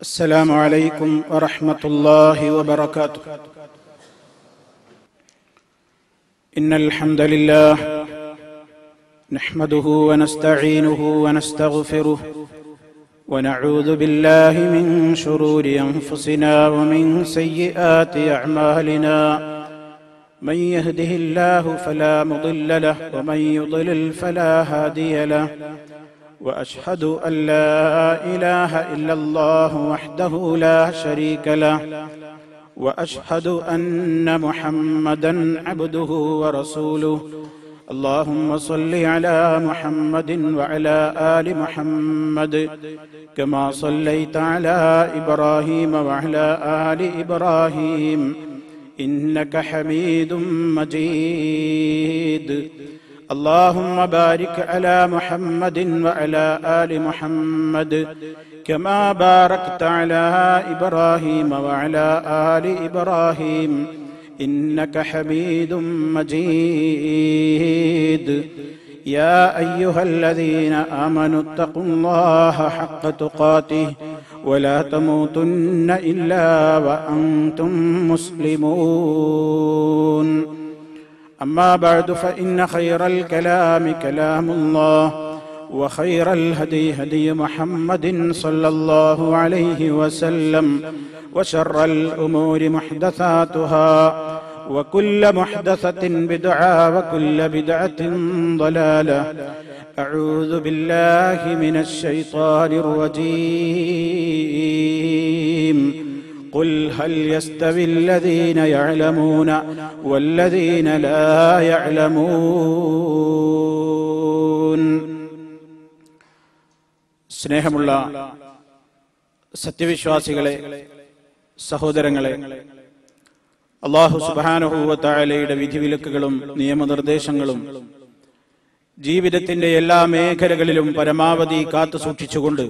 السلام عليكم ورحمة الله وبركاته. إن الحمد لله نحمده ونستعينه ونستغفره ونعوذ بالله من شرور أنفسنا ومن سيئات أعمالنا. من يهده الله فلا مضل له ومن يضلل فلا هادي له. وأشهد أن لا إله إلا الله وحده لا شريك له. وأشهد أن محمدا عبده ورسوله. اللهم صل على محمد وعلى آل محمد كما صليت على إبراهيم وعلى آل إبراهيم إنك حميد مجيد. اللهم بارك على محمد وعلى آل محمد كما باركت على إبراهيم وعلى آل إبراهيم إنك حميد مجيد. يا أيها الذين آمنوا اتقوا الله حق تقاته ولا تموتن إلا وأنتم مسلمون. أما بعد فإن خير الكلام كلام الله وخير الهدي هدي محمد صلى الله عليه وسلم وشر الأمور محدثاتها وكل محدثة بدعة وكل بدعة ضلالة. أعوذ بالله من الشيطان الرجيم. قل هل يستوي الذين يعلمون والذين لا يعلمون. സ്നേഹമുള്ള സത്യവിശ്വാസികളെ, സഹോദരങ്ങളെ, അല്ലാഹു സുബ്ഹാനഹു വ തആലയുടെ വിധിവിലക്കുകളും നിയമനിർദ്ദേശങ്ങളും ജീവിതത്തിന്റെ എല്ലാ മേഖലകളിലും പരമാവധി കാത്തുസൂക്ഷിച്ചുകൊണ്ട്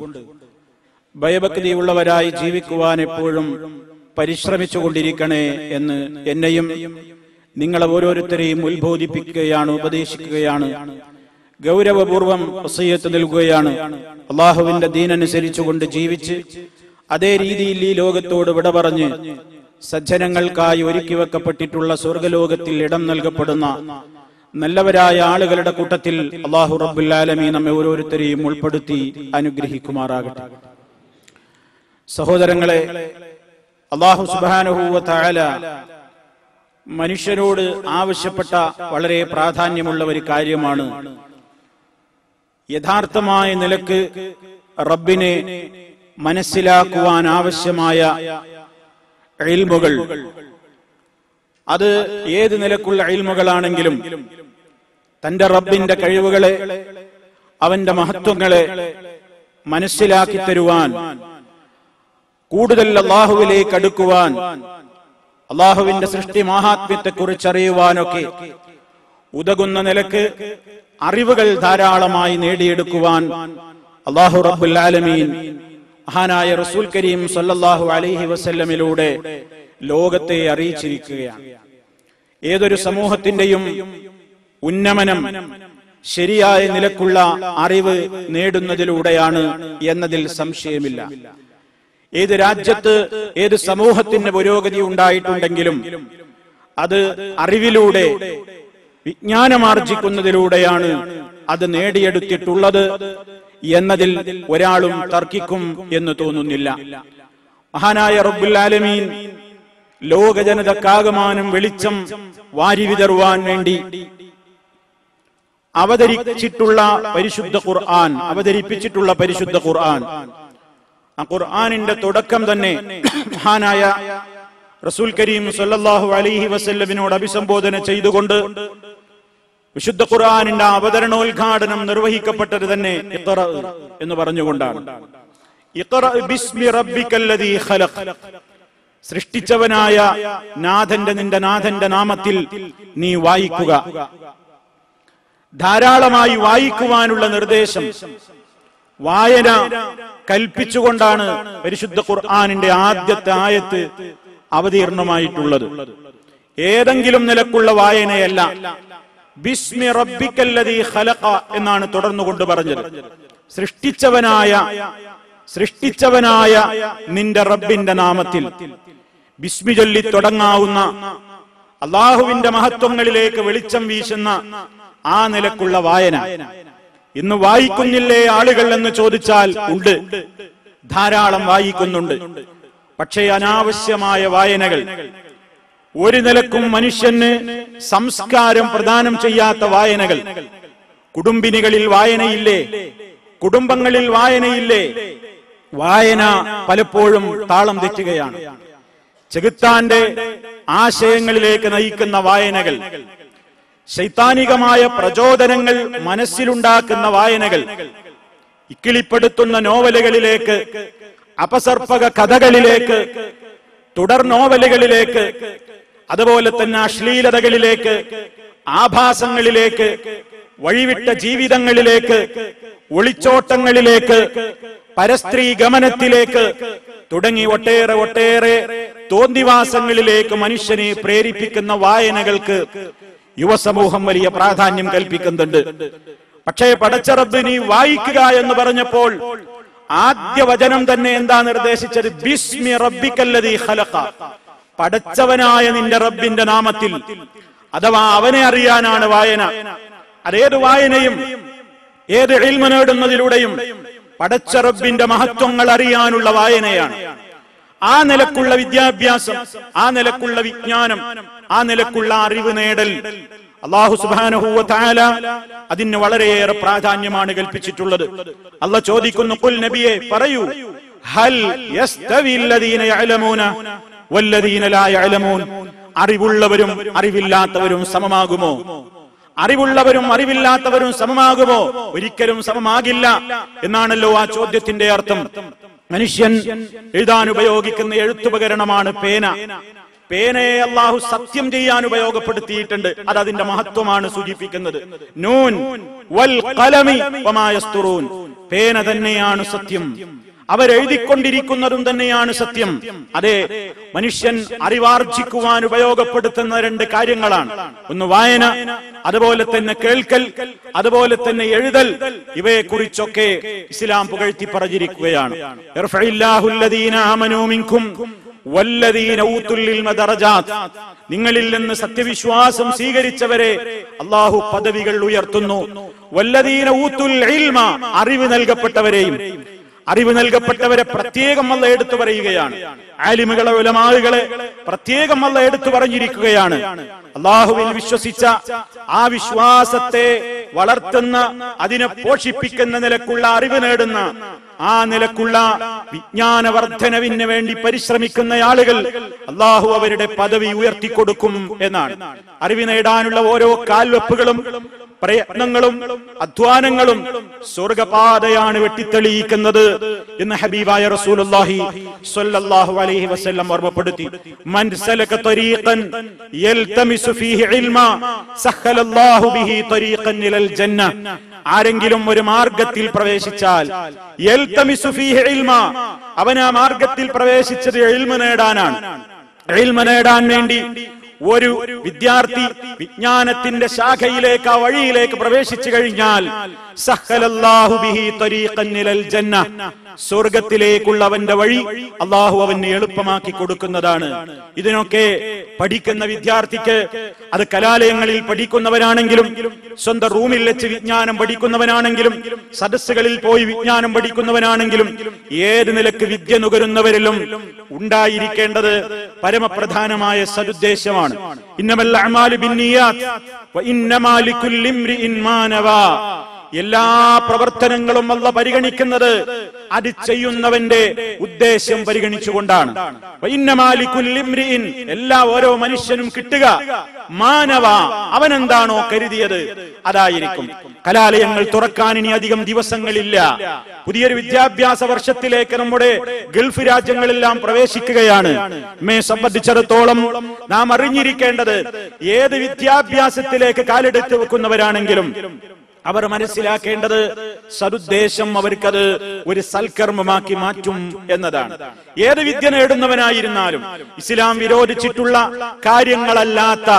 ഭയഭക്തിയുള്ളവരായി ജീവിക്കുവാൻ എപ്പോഴും പരിശ്രമിച്ചുകൊണ്ടിരിക്കണേ എന്ന് എന്നെയും നിങ്ങളെ ഓരോരുത്തരെയും ഉത്ബോധിപ്പിക്കുകയാണ്, ഉപദേശിക്കുകയാണ്, ഗൗരവപൂർവം വസിയ്യത്ത് നൽകുകയാണ്. അള്ളാഹുവിന്റെ ദീനനുസരിച്ചുകൊണ്ട് ജീവിച്ച് അതേ രീതിയിൽ ഈ ലോകത്തോട് വിട പറഞ്ഞ് സജ്ജനങ്ങൾക്കായി ഒരുക്കി വെക്കപ്പെട്ടിട്ടുള്ള സ്വർഗലോകത്തിൽ ഇടം നൽകപ്പെടുന്ന നല്ലവരായ ആളുകളുടെ കൂട്ടത്തിൽ അല്ലാഹു റബ്ബുൽ ആലമീൻ നമ്മെ ഓരോരുത്തരെയും ഉൾപ്പെടുത്തി അനുഗ്രഹിക്കുമാറാകട്ടെ. സഹോദരങ്ങളെ, അല്ലാഹു സുബ്ഹാനഹു വ തആല മനുഷ്യരോട് ആവശ്യപ്പെട്ട വളരെ പ്രാധാന്യമുള്ള ഒരു കാര്യമാണ് യഥാർത്ഥമായ നിലക്ക് റബ്ബിനെ മനസ്സിലാക്കുവാൻ ആവശ്യമായ ഇൽമുകൾ. അത് ഏത് നിലക്കുള്ള ഇൽമുകളാണെങ്കിലും തന്റെ റബ്ബിന്റെ കഴിവുകളെ, അവന്റെ മഹത്വങ്ങളെ മനസ്സിലാക്കി തരുവാൻ, കൂടുതൽ അല്ലാഹുവിലേക്ക് അടുക്കുവാൻ, അല്ലാഹുവിന്റെ സൃഷ്ടി മഹാത്മ്യത്തെ കുറിച്ച് അറിയുവാനൊക്കെ ഉതകുന്ന നിലക്ക് അറിവുകൾ ധാരാളമായി നേടിയെടുക്കുവാൻ അല്ലാഹു റബ്ബുൽ ആലമീൻ മഹാനായ റസൂൽ കരീം സല്ലല്ലാഹു അലൈഹി വസല്ലമിലൂടെ ലോകത്തെ അറിയിച്ചിരിക്കുകയാണ്. ഏതൊരു സമൂഹത്തിന്റെയും ഉന്നമനം ശരിയായ നിലക്കുള്ള അറിവ് നേടുന്നതിലൂടെയാണ് എന്നതിൽ സംശയമില്ല. ഏത് രാജ്യത്ത്, ഏത് സമൂഹത്തിന് പുരോഗതി ഉണ്ടായിട്ടുണ്ടെങ്കിലും അത് അറിവിലൂടെ, വിജ്ഞാനമാർജിക്കുന്നതിലൂടെയാണ് അത് നേടിയെടുത്തിട്ടുള്ളത് എന്നതിൽ ഒരാളും തർക്കിക്കും എന്ന് തോന്നുന്നില്ല. മഹാനായ റബ്ബുൽ ആലമീൻ ലോക ജനതക്കാകമാനം വെളിച്ചം വാരി വിതറുവാൻ വേണ്ടി അവതരിപ്പിച്ചിട്ടുള്ള പരിശുദ്ധ ഖുർആൻ, ആ ഖുർആനിന്റെ തുടക്കം തന്നെ മഹാനായ റസൂൽ കരീം സല്ലല്ലാഹു അലൈഹി വസല്ലമിനോട് അഭിസംബോധന ചെയ്തുകൊണ്ട് വിശുദ്ധ ഖുർആനിന്റെ അവതരണോദ്ഘാടനം നിർവഹിക്കപ്പെട്ടത് തന്നെ ഇഖ്റ എന്ന് പറഞ്ഞുകൊണ്ടാണ്. ഇഖ്റ ബിസ്മി റബ്ബിക്കല്ലദീ ഖലഖ്. സൃഷ്ടിച്ചവനായ നിന്റെ നാഥന്റെ നാമത്തിൽ നീ വായിക്കുക. ധാരാളമായി വായിക്കുവാനുള്ള നിർദ്ദേശം, വായന കൽപ്പിച്ചുകൊണ്ടാണ് പരിശുദ്ധ ഖുർആനിന്റെ ആദ്യത്തെ ആയത്ത് അവതീർണമായിട്ടുള്ളത്. ഏതെങ്കിലും നിലക്കുള്ള വായനയല്ല, ബിസ്മി റബ്ബിക്കല്ലദീ ഖലഖ എന്നാണ് തുടർന്നുകൊണ്ട് പറഞ്ഞത്. സൃഷ്ടിച്ചവനായ സൃഷ്ടിച്ചവനായ നിന്റെ റബ്ബിന്റെ നാമത്തിൽ ബിസ്മി ചൊല്ലി തുടങ്ങാവുന്ന അള്ളാഹുവിന്റെ മഹത്വങ്ങളിലേക്ക് വെളിച്ചം വീശുന്ന ആ നിലക്കുള്ള വായന ഇന്ന് വായിക്കുന്നില്ലേ ആളുകൾ എന്ന് ചോദിച്ചാൽ ഉണ്ട്, ധാരാളം വായിക്കുന്നുണ്ട്. പക്ഷേ അനാവശ്യമായ വായനകൾ, ഒരു നിലക്കും മനുഷ്യന് സംസ്കാരം പ്രദാനം ചെയ്യാത്ത വായനകൾ. കുടുംബിനികളിൽ വായനയില്ലേ? കുടുംബങ്ങളിൽ വായനയില്ലേ? വായന പലപ്പോഴും താളം തെറ്റുകയാണ്. ചെകുത്താന്റെ ആശയങ്ങളിലേക്ക് നയിക്കുന്ന വായനകൾ, ശൈത്താനികമായ പ്രചോദനങ്ങൾ മനസ്സിലുണ്ടാക്കുന്ന വായനകൾ, ഇക്കിളിപ്പെടുത്തുന്ന നോവലുകളിലേക്ക്, അപസർപ്പക കഥകളിലേക്ക്, തുടർ നോവലുകളിലേക്ക്, അതുപോലെ തന്നെ അശ്ലീലതകളിലേക്ക്, ആഭാസങ്ങളിലേക്ക്, വഴിവിട്ട ജീവിതങ്ങളിലേക്ക്, ഒളിച്ചോട്ടങ്ങളിലേക്ക്, പരസ്ത്രീ ഗമനത്തിലേക്ക് തുടങ്ങി ഒട്ടേറെ തോന്നിവാസങ്ങളിലേക്ക് മനുഷ്യനെ പ്രേരിപ്പിക്കുന്ന വായനകൾക്ക് യുവസമൂഹം വലിയ പ്രാധാന്യം കൽപ്പിക്കുന്നുണ്ട്. പക്ഷേ പടച്ച റബ്ബ് നീ വായിക്കുക എന്ന് പറഞ്ഞപ്പോൾ ആദ്യ വചനം തന്നെ എന്താ നിർദ്ദേശിച്ചത്? ബിസ്മി റബ്ബിക്കല്ലദീ ഖലഖ, പടച്ചവനായ നിന്റെ റബ്ബിന്റെ നാമത്തിൽ. അഥവാ അവനെ അറിയാനാണ് വായന. അതേത് വായനയും ഏത് ഇൽമ നേടുന്നതിലൂടെയും പടച്ച റബ്ബിന്റെ മഹത്വങ്ങൾ അറിയാനുള്ള വായനയാണ്. ആ നിലക്കുള്ള വിദ്യാഭ്യാസം, ആ നിലക്കുള്ള വിജ്ഞാനം, ആ നിലക്കുള്ള അറിവ് നേടൽ അല്ലാഹു സുബ്ഹാനഹു വ തആല അതിന് വളരെയേറെ പ്രാധാന്യമാണ് കൽപ്പിച്ചിട്ടുള്ളത്. അല്ലാഹ് ചോദിക്കുന്നു, ഖുൽ നബിയെ പറയൂ, ഹൽ യസ്തവിൽ ലദീന യഅലമൂന വല്ലദീന ലാ യഅലമൂൻ, അറിവുള്ളവരും അറിവില്ലാത്തവരും സമമാകുമോ? അറിവുള്ളവരും അറിവില്ലാത്തവരും സമമാകുമോ? ഒരിക്കലും സമമാകില്ല എന്നാണല്ലോ ആ ചോദ്യത്തിന്റെ അർത്ഥം. മനുഷ്യൻ എഴുതാൻ ഉപയോഗിക്കുന്ന എഴുത്തുപകരണമാണ് പേന. പേനയെ അല്ലാഹു സത്യം ചെയ്യാൻ ഉപയോഗപ്പെടുത്തിയിട്ടുണ്ട്. അത് അതിന്റെ മഹത്വമാണ് സൂചിപ്പിക്കുന്നത്. നൂൻ വൽ ഖലമി വമാ യസ്തുറൂൻ, പേന തന്നെയാണ് സത്യം, അവരെഴുതിക്കൊണ്ടിരിക്കുന്നതും തന്നെയാണ് സത്യം. അതെ, മനുഷ്യൻ അറിവാർജിക്കുവാൻ ഉപയോഗപ്പെടുത്തുന്ന രണ്ട് കാര്യങ്ങളാണ്. ഒന്ന് വായന, അതുപോലെ തന്നെ കേൾക്കൽ, അതുപോലെ തന്നെ എഴുതൽ. ഇവയെ കുറിച്ചൊക്കെ ഇസ്ലാം പുകഴ്ത്തി പറഞ്ഞിരിക്കുകയാണ്. നിങ്ങളിൽ നിന്ന് സത്യവിശ്വാസം സ്വീകരിച്ചവരെ അല്ലാഹു പദവികൾ ഉയർത്തുന്നു. വല്ലദീന ഊത്തുൽ ഇൽമ, അറിവ് നൽകപ്പെട്ടവരെയും. അറിവ് നൽകപ്പെട്ടവരെ പ്രത്യേകം അല്ലാഹു എടുത്തു പറയുകയാണ്. ആലിമുകളെ, ഉലമാകളെ പ്രത്യേകം അല്ലാഹു എടുത്തു പറഞ്ഞിരിക്കുകയാണ്. അല്ലാഹുവിൽ വിശ്വസിച്ച ആ വിശ്വാസത്തെ വളർത്തുന്ന, അതിനെ പോഷിപ്പിക്കുന്ന നിലക്കുള്ള അറിവ് നേടുന്ന, ആ നിലക്കുള്ള വിജ്ഞാനവർദ്ധനവിന് വേണ്ടി പരിശ്രമിക്കുന്ന ആളുകൾ അല്ലാഹു അവരുടെ പദവി ഉയർത്തിക്കൊടുക്കും എന്നാണ്. അറിവ് നേടാനുള്ള ഓരോ കാൽവെപ്പുകളും പ്രയത്നങ്ങളും അധ്വാനങ്ങളും സ്വർഗപാതയാണ് വെട്ടിത്തെളിയിക്കുന്നത് എന്ന് ഹബീബായ റസൂലുള്ളാഹി സ്വല്ലല്ലാഹു അലൈഹി വസല്ലം ഓർമ്മപ്പെടുത്തി. മൻ സലക തരീഖൻ യൽതമിസു ഫീഹി ഇൽമ സഹലല്ലാഹു ബിഹി തരീഖൻ ഇലൽ ജന്ന, ആരെങ്കിലും ഒരു മാർഗത്തിൽ പ്രവേശിച്ചാൽ യൽതമിസു ഫീഹി ഇൽമ, അവൻ ആ മാർഗത്തിൽ പ്രവേശിച്ചത് ഇൽമ നേടാനാണ്. ഇൽമ നേടാൻ വേണ്ടി ഒരു വിദ്യാർത്ഥി വിജ്ഞാനത്തിന്റെ ശാഖയിലേക്ക്, ആ വഴിയിലേക്ക് പ്രവേശിച്ചു കഴിഞ്ഞാൽ സഹലല്ലാഹു ബിഹി തരീഖൻ ഇലൽ ജന്ന, സ്വർഗത്തിലേക്കുള്ള അവന്റെ വഴി അല്ലാഹു അവന് എളുപ്പമാക്കി കൊടുക്കുന്നതാണ്. ഇതിനൊക്കെ പഠിക്കുന്ന വിദ്യാർത്ഥിക്ക്, അത് കലാലയങ്ങളിൽ പഠിക്കുന്നവരാണെങ്കിലും, സ്വന്തം റൂമിൽ വെച്ച് വിജ്ഞാനം പഠിക്കുന്നവനാണെങ്കിലും, സദസ്സുകളിൽ പോയി വിജ്ഞാനം പഠിക്കുന്നവനാണെങ്കിലും, ഏത് നിലക്ക് വിദ്യ നുകരുന്നവരിലും ഉണ്ടായിരിക്കേണ്ടത് പരമപ്രധാനമായ സദുദ്ദേശമാണ്. ഇന്നമൽ അഅ്മാലു ബിന്നിയാത്ത് വ ഇന്നമാ ലികുല്ലി ഇംറിഇൻ മാ നവാ, എല്ലാ പ്രവർത്തനങ്ങളും അല്ലാഹു പരിഗണിക്കുന്നത് അത് ചെയ്യുന്നവന്റെ ഉദ്ദേശം പരിഗണിച്ചുകൊണ്ടാണ്. എല്ലാ ഓരോ മനുഷ്യനും കിട്ടുക മാനവ, അവനെന്താണോ കരുതിയത് അതായിരിക്കും. കലാലയങ്ങൾ തുറക്കാൻ ഇനി അധികം ദിവസങ്ങളില്ല. പുതിയൊരു വിദ്യാഭ്യാസ വർഷത്തിലേക്ക് നമ്മുടെ ഗൾഫ് രാജ്യങ്ങളെല്ലാം പ്രവേശിക്കുകയാണ്. നമ്മെ സംബന്ധിച്ചിടത്തോളം നാം അറിഞ്ഞിരിക്കേണ്ടത്, ഏത് വിദ്യാഭ്യാസത്തിലേക്ക് കാലെടുത്ത് വെക്കുന്നവരാണെങ്കിലും അവർ മനസ്സിലാക്കേണ്ടത് സദുദ്ദേശം അവർക്കത് ഒരു സൽക്കർമ്മമാക്കി മാറ്റും എന്നതാണ്. ഏത് വിദ്യ നേടുന്നവനായിരുന്നാലും ഇസ്ലാം വിരോധിച്ചിട്ടുള്ള കാര്യങ്ങളല്ലാത്ത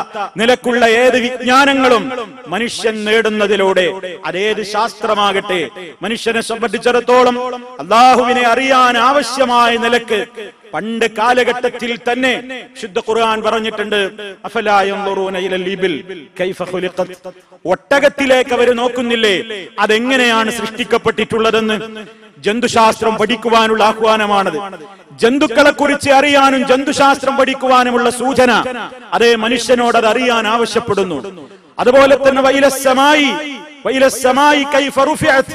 നിലക്കുള്ള ഏത് വിജ്ഞാനങ്ങളും മനുഷ്യൻ നേടുന്നതിലൂടെ, അതേത് ശാസ്ത്രമാകട്ടെ, മനുഷ്യനെ സംബന്ധിച്ചിടത്തോളം അല്ലാഹുവിനെ അറിയാൻ ആവശ്യമായ നിലക്ക് പണ്ട് കാലഘട്ടത്തിൽ തന്നെ ശുദ്ധ ഖുർആൻ പറഞ്ഞിട്ടുണ്ട്, അഫലാ യൻദുറൂന ഇലൽ ഇബിൽ കൈഫ ഖുലിഖത്, ഒട്ടകത്തിലേക്ക് അവർ നോക്കുന്നില്ലേ അതെങ്ങനെയാണ് സൃഷ്ടിക്കപ്പെട്ടിട്ടുള്ളതെന്ന്. ജന്തുശാസ്ത്രം പഠിക്കുവാനുള്ള ആഹ്വാനമാണത്. ജന്തുക്കളെ കുറിച്ച് അറിയാനും ജന്തുശാസ്ത്രം പഠിക്കുവാനുമുള്ള സൂചന അതേ മനുഷ്യനോട് അത് അറിയാൻ ആവശ്യപ്പെടുന്നു. അതുപോലെ തന്നെ വൈലസ്സമായി കൈഫ റുഫിഅത്,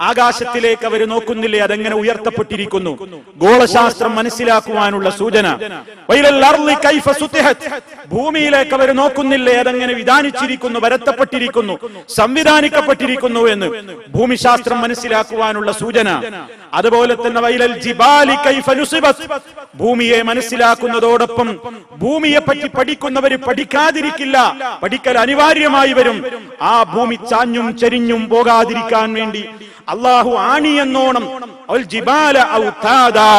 ആകാശത്തിലേക്ക് അവർ നോക്കുന്നില്ലേ അതെങ്ങനെ ഉയർത്തപ്പെട്ടിരിക്കുന്നു. ഗോളശാസ്ത്രം മനസ്സിലാക്കുവാനുള്ള സൂചന. വൈലൽ അർളി കൈഫ സുതിഹത്, ഭൂമിയിലേക്ക് അവർ നോക്കുന്നില്ലേ അതെങ്ങനെ വിധാനിച്ചിരിക്കുന്നു, വരത്തപ്പെട്ടിരിക്കുന്നു, സംവിധാനിക്കപ്പെട്ടിരിക്കുന്നു എന്ന് ഭൂമിശാസ്ത്രം മനസ്സിലാക്കുവാനുള്ള സൂചന. അതുപോലെ തന്നെ വൈലൽ ജിബാലി കൈഫ നുസിബത്, ഭൂമിയെ മനസ്സിലാക്കുന്നതോടൊപ്പം ഭൂമിയെ പറ്റി പഠിക്കുന്നവർ പഠിക്കാതിരിക്കില്ല, പഠിക്കൽ അനിവാര്യമായി വരും. ആ ഭൂമി ചാഞ്ഞും ചരിഞ്ഞും പോകാതിരിക്കാൻ വേണ്ടി അല്ലാഹു ആണിയെന്നോണം ജിബാല ഔതാദാ,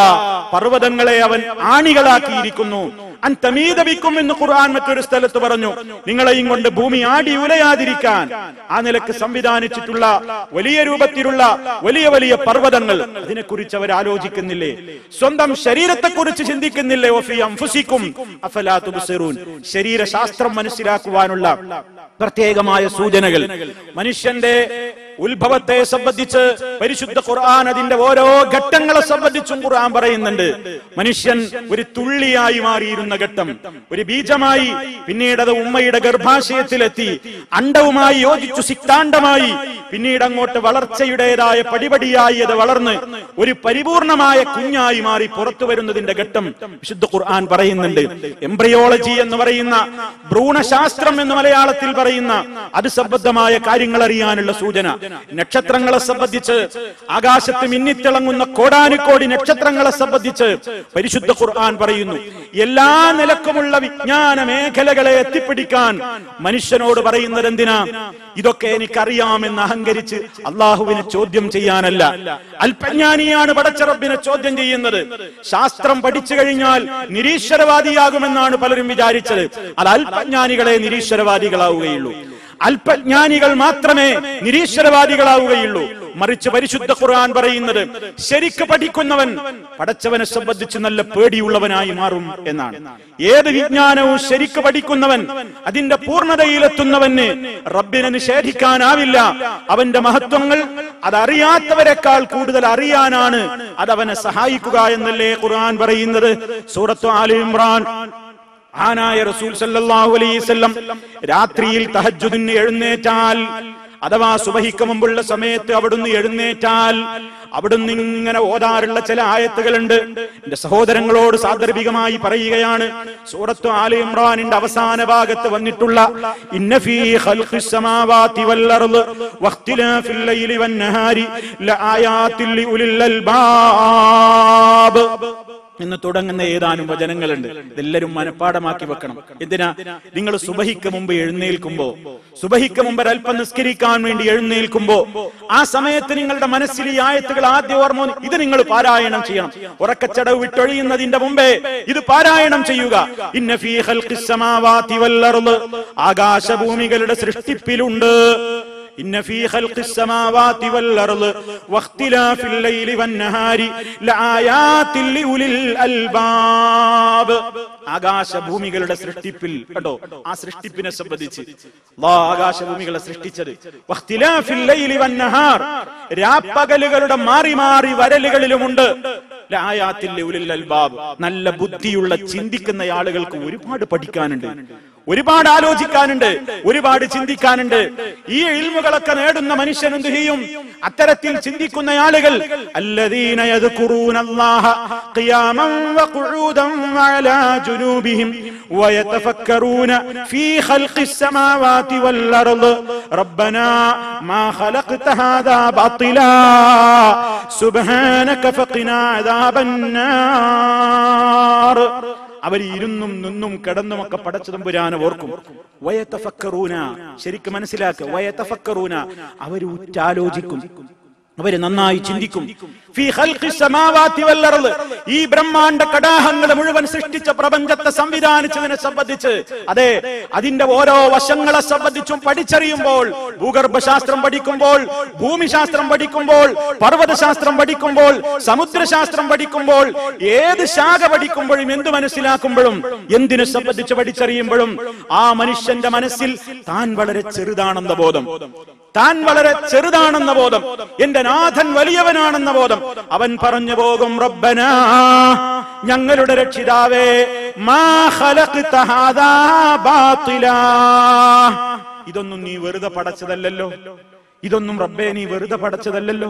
പർവ്വതങ്ങളെ അവൻ ആണികളാക്കിയിരിക്കുന്നു. അൻതമീദബിക്കും എന്ന് ഖുർആൻ മറ്റൊരു സ്ഥലത്ത് പറഞ്ഞു, നിങ്ങളെയും കൊണ്ട് ഭൂമി ആടി ഉലയാതിരിക്കാൻ ആ നിലക്ക് സംവിധാനിച്ചിട്ടുള്ള വലിയ രൂപത്തിലുള്ള വലിയ വലിയ പർവ്വതങ്ങൾ, അതിനെക്കുറിച്ച് അവർ ആലോചിക്കുന്നില്ലേ? സ്വന്തം ശരീരത്തെക്കുറിച്ച് ചിന്തിക്കുന്നില്ലേ? വഫീ അൻഫുസിക്കും അഫലാ തുബ്സിറൂൻ, ശരീരശാസ്ത്രം മനസ്സിലാക്കുവാനുള്ള പ്രത്യേകമായ സൂചനകൾ. മനുഷ്യന്റെ ഉത്ഭവത്തെ സംബന്ധിച്ച് പരിശുദ്ധ ഖുർആൻ അതിന്റെ ഓരോ ഘട്ടങ്ങളെ സംബന്ധിച്ചും ഖുർആൻ പറയുന്നുണ്ട്. മനുഷ്യൻ ഒരു തുള്ളിയായി മാറിയിരുന്ന ഘട്ടം, ഒരു ബീജമായി, പിന്നീട് അത് ഉമ്മയുടെ ഗർഭാശയത്തിലെത്തി, അണ്ഡവുമായി യോജിച്ചു സിക്താണ്ഡമായി, പിന്നീട് അങ്ങോട്ട് വളർച്ചയുടേതായ പടിപടിയായി അത് വളർന്ന് ഒരു പരിപൂർണമായ കുഞ്ഞായി മാറി പുറത്തു വരുന്നതിന്റെ ഘട്ടം വിശുദ്ധ ഖുർആൻ പറയുന്നുണ്ട്. എംബ്രിയോളജി എന്ന് പറയുന്ന, ഭ്രൂണശാസ്ത്രം എന്ന് മലയാളത്തിൽ പറയുന്ന അത് സംബന്ധമായ കാര്യങ്ങൾ അറിയാനുള്ള സൂചന. നക്ഷത്രങ്ങളെ സംബന്ധിച്ച്, ആകാശത്ത് മിന്നിത്തിളങ്ങുന്ന കോടാനുകോടി നക്ഷത്രങ്ങളെ സംബന്ധിച്ച് പരിശുദ്ധ ഖുർആൻ പറയുന്നു. എല്ലാ നിലക്കുമുള്ള വിജ്ഞാന മേഖലകളെ എത്തിപ്പിടിക്കാൻ മനുഷ്യനോട് പറയുന്നത് എന്തിനാ? ഇതൊക്കെ എനിക്കറിയാമെന്ന് അഹങ്കരിച്ച് അള്ളാഹുവിനെ ചോദ്യം ചെയ്യാനല്ല. അല്പജ്ഞാനിയാണ് പടച്ച റബ്ബിനെ ചോദ്യം ചെയ്യുന്നത്. ശാസ്ത്രം പഠിച്ചു കഴിഞ്ഞാൽ നിരീശ്വരവാദിയാകുമെന്നാണ് പലരും വിചാരിച്ചത്. അത് അല്പജ്ഞാനികളെ നിരീശ്വരവാദികളാവുകയുള്ളൂ. അല്പജ്ഞാനികൾ മാത്രമേ നിരീശ്വരവാദികളാവുകയുള്ളൂ. മറിച്ച് പരിശുദ്ധ ഖുർആൻ പറയുന്നത് ശരിക്ക് പഠിക്കുന്നവൻ പടച്ചവനെ സംബന്ധിച്ച് നല്ല പേടിയുള്ളവനായി മാറും എന്നാണ്. ഏത് വിജ്ഞാനവും ശരിക്ക് പഠിക്കുന്നവൻ, അതിന്റെ പൂർണ്ണതയിലെത്തുന്നവന് റബ്ബിനെ നിഷേധിക്കാനാവില്ല. അവന്റെ മഹത്വങ്ങൾ അതറിയാത്തവരെക്കാൾ കൂടുതൽ അറിയാനാണ് അതവനെ സഹായിക്കുക എന്നല്ലേ ഖുർആൻ പറയുന്നത്. സൂറത്ത് ആലി ഇമ്രാൻ ആനായ റസൂൽ സല്ലല്ലാഹു അലൈഹി വസല്ലം രാത്രിയിൽ തഹജ്ജുദിന് എഴുന്നേറ്റാൽ, അഥവാ സുബഹിക്ക് മുമ്പുള്ള സമയത്ത് അവിടുന്ന് എഴുന്നേറ്റാൽ അവിടുന്ന് ഇങ്ങനെ ഓതാറുള്ള ചില ആയത്തുകളുണ്ട്. എന്റെ സഹോദരങ്ങളോട് സാന്ദർഭികമായി പറയുകയാണ്. സൂറത്ത് ആലി ഇമ്രാനിന്റെ അവസാന ഭാഗത്ത് വന്നിട്ടുള്ള ഇന്ന ഫീ ഖൽഖിസ് സമാവാതി വൽ അർള് വഖ്തിലാഫിൽ ലൈലി വൻ നഹാരി ലആയാതിൽ ലിഉലിൽ അൽബാബ് എന്ന് തുടങ്ങുന്ന ഏതാനും വചനങ്ങളുണ്ട്. ഇതെല്ലാവരും മനപ്പാടമാക്കി വെക്കണം. എന്തിനാ? നിങ്ങൾ സുബഹിക്ക് മുമ്പ് എഴുന്നേൽക്കുമ്പോ, സുബഹിക്ക് മുമ്പ് അല്പം നിസ്കരിക്കാൻ വേണ്ടി എഴുന്നേൽക്കുമ്പോ, ആ സമയത്ത് നിങ്ങളുടെ മനസ്സിൽ ഈ ആയത്തുകൾ ആദ്യം ഓർമ്മ, ഇത് നിങ്ങൾ പാരായണം ചെയ്യണം. ഉറക്കച്ചടവ് വിട്ടൊഴിയുന്നതിന്റെ മുമ്പേ ഇത് പാരായണം ചെയ്യുക. ഇന്ന ഫീ ഖൽഖിസ് സമാവാതി വൽ അർള്, ആകാശഭൂമികളുടെ സൃഷ്ടിപ്പിലുണ്ട്. ഇന്ന ഫീ ഖൽഖിസ് സമാവാതി വൽ അർള് വഖ്തിലാഫിൽ ലൈലി വൻ നഹാരി ലആയാതിൽ ലിഉലിൽ അൽബാബ്. ആകാശഭൂമികളുടെ സൃഷ്ടിപ്പിൽ കണ്ടോ, ആ സൃഷ്ടിപ്പിനെ സംബന്ധിച്ച് അല്ലാഹു ആകാശഭൂമികളെ സൃഷ്ടിച്ചത്. വഖ്തിലാഫിൽ ലൈലി വൻ നഹാർ, രാപ്പകലുകളുടെ മാറി മാറി വരലുകളിലുമുണ്ട്. ലആയാതിൽ ലിഉലിൽ അൽബാബ്, നല്ല ബുദ്ധിയുള്ള ചിന്തിക്കുന്ന ആളുകൾക്ക് ഒരുപാട് പഠിക്കാനുണ്ട്, ഒരുപാട് ആലോചിക്കാനുണ്ട്, ഒരുപാട് ചിന്തിക്കാനുണ്ട്. ഈ ഇൽമുകളൊക്കെ നേടുന്ന മനുഷ്യൻ എന്ത് ചെയ്യും? അത്തരത്തിൽ ചിന്തിക്കുന്ന ആളുകൾ അല്ലദീന യദ്കുറൂനല്ലാഹ ഖിയാമൻ വഖുഊദൻ വഅലാ ജുനൂബിഹിം വയതഫക്കറൂന ഫീ ഖൽഖിസ് സമാവാതി വൽ അർള് റബ്ബനാ മാ ഖലഖ്ത ഹാദാ ബാതിലാ സുബ്ഹാനക ഫഖിനാ അദാബൻ നാർ. അവർ ഇരുന്നും നിന്നും കിടന്നുമൊക്കെ പടച്ച തമ്പുരാനെ ഓർക്കും. വയതഫക്കറൂന, ശരിക്കും മനസ്സിലാക്കുക, വയതഫക്കറൂന, അവർ ഉറ്റാലോചിക്കും, അവര് നന്നായി ചിന്തിക്കും. ഫീ ഖൽഖിസ് സമാവാതി വൽ അർള്, ഈ ബ്രഹ്മാണ്ഡ കടാഹങ്ങൾ മുഴുവൻ സൃഷ്ടിച്ച പ്രപഞ്ചത്തെ സംവിധാനിച്ചതിനെ സംബന്ധിച്ച്, അതെ, അതിന്റെ ഓരോ വശങ്ങളെ സംബന്ധിച്ചും പഠിച്ചറിയുമ്പോൾ, ഭൂഗർഭശാസ്ത്രം പഠിക്കുമ്പോൾ, ഭൂമിശാസ്ത്രം പഠിക്കുമ്പോൾ, പർവ്വതശാസ്ത്രം പഠിക്കുമ്പോൾ, സമുദ്രശാസ്ത്രം പഠിക്കുമ്പോൾ, ഏത് ശാഖ പഠിക്കുമ്പോഴും, എന്ത് മനസ്സിലാക്കുമ്പോഴും, എന്തിനെ സംബന്ധിച്ച് പഠിച്ചറിയുമ്പോഴും ആ മനുഷ്യന്റെ മനസ്സിൽ താൻ വളരെ ചെറുതാണെന്ന ബോധം, താൻ വളരെ ചെറുതാണെന്ന ബോധം, എന്റെ നാഥൻ വലിയവനാണെന്ന ബോധം. അവൻ പറഞ്ഞു പോകും, റബ്ബനാ, ഞങ്ങളുടെ രക്ഷിതാവേ, മാ ഖലഖ്ത ഹാദാ ബാതിലാ, ഇതൊന്നും നീ വെറുതെ പടച്ചതല്ലല്ലോ, ഇതൊന്നും റബ്ബേ നീ വെറുതെ പടച്ചതല്ലല്ലോ,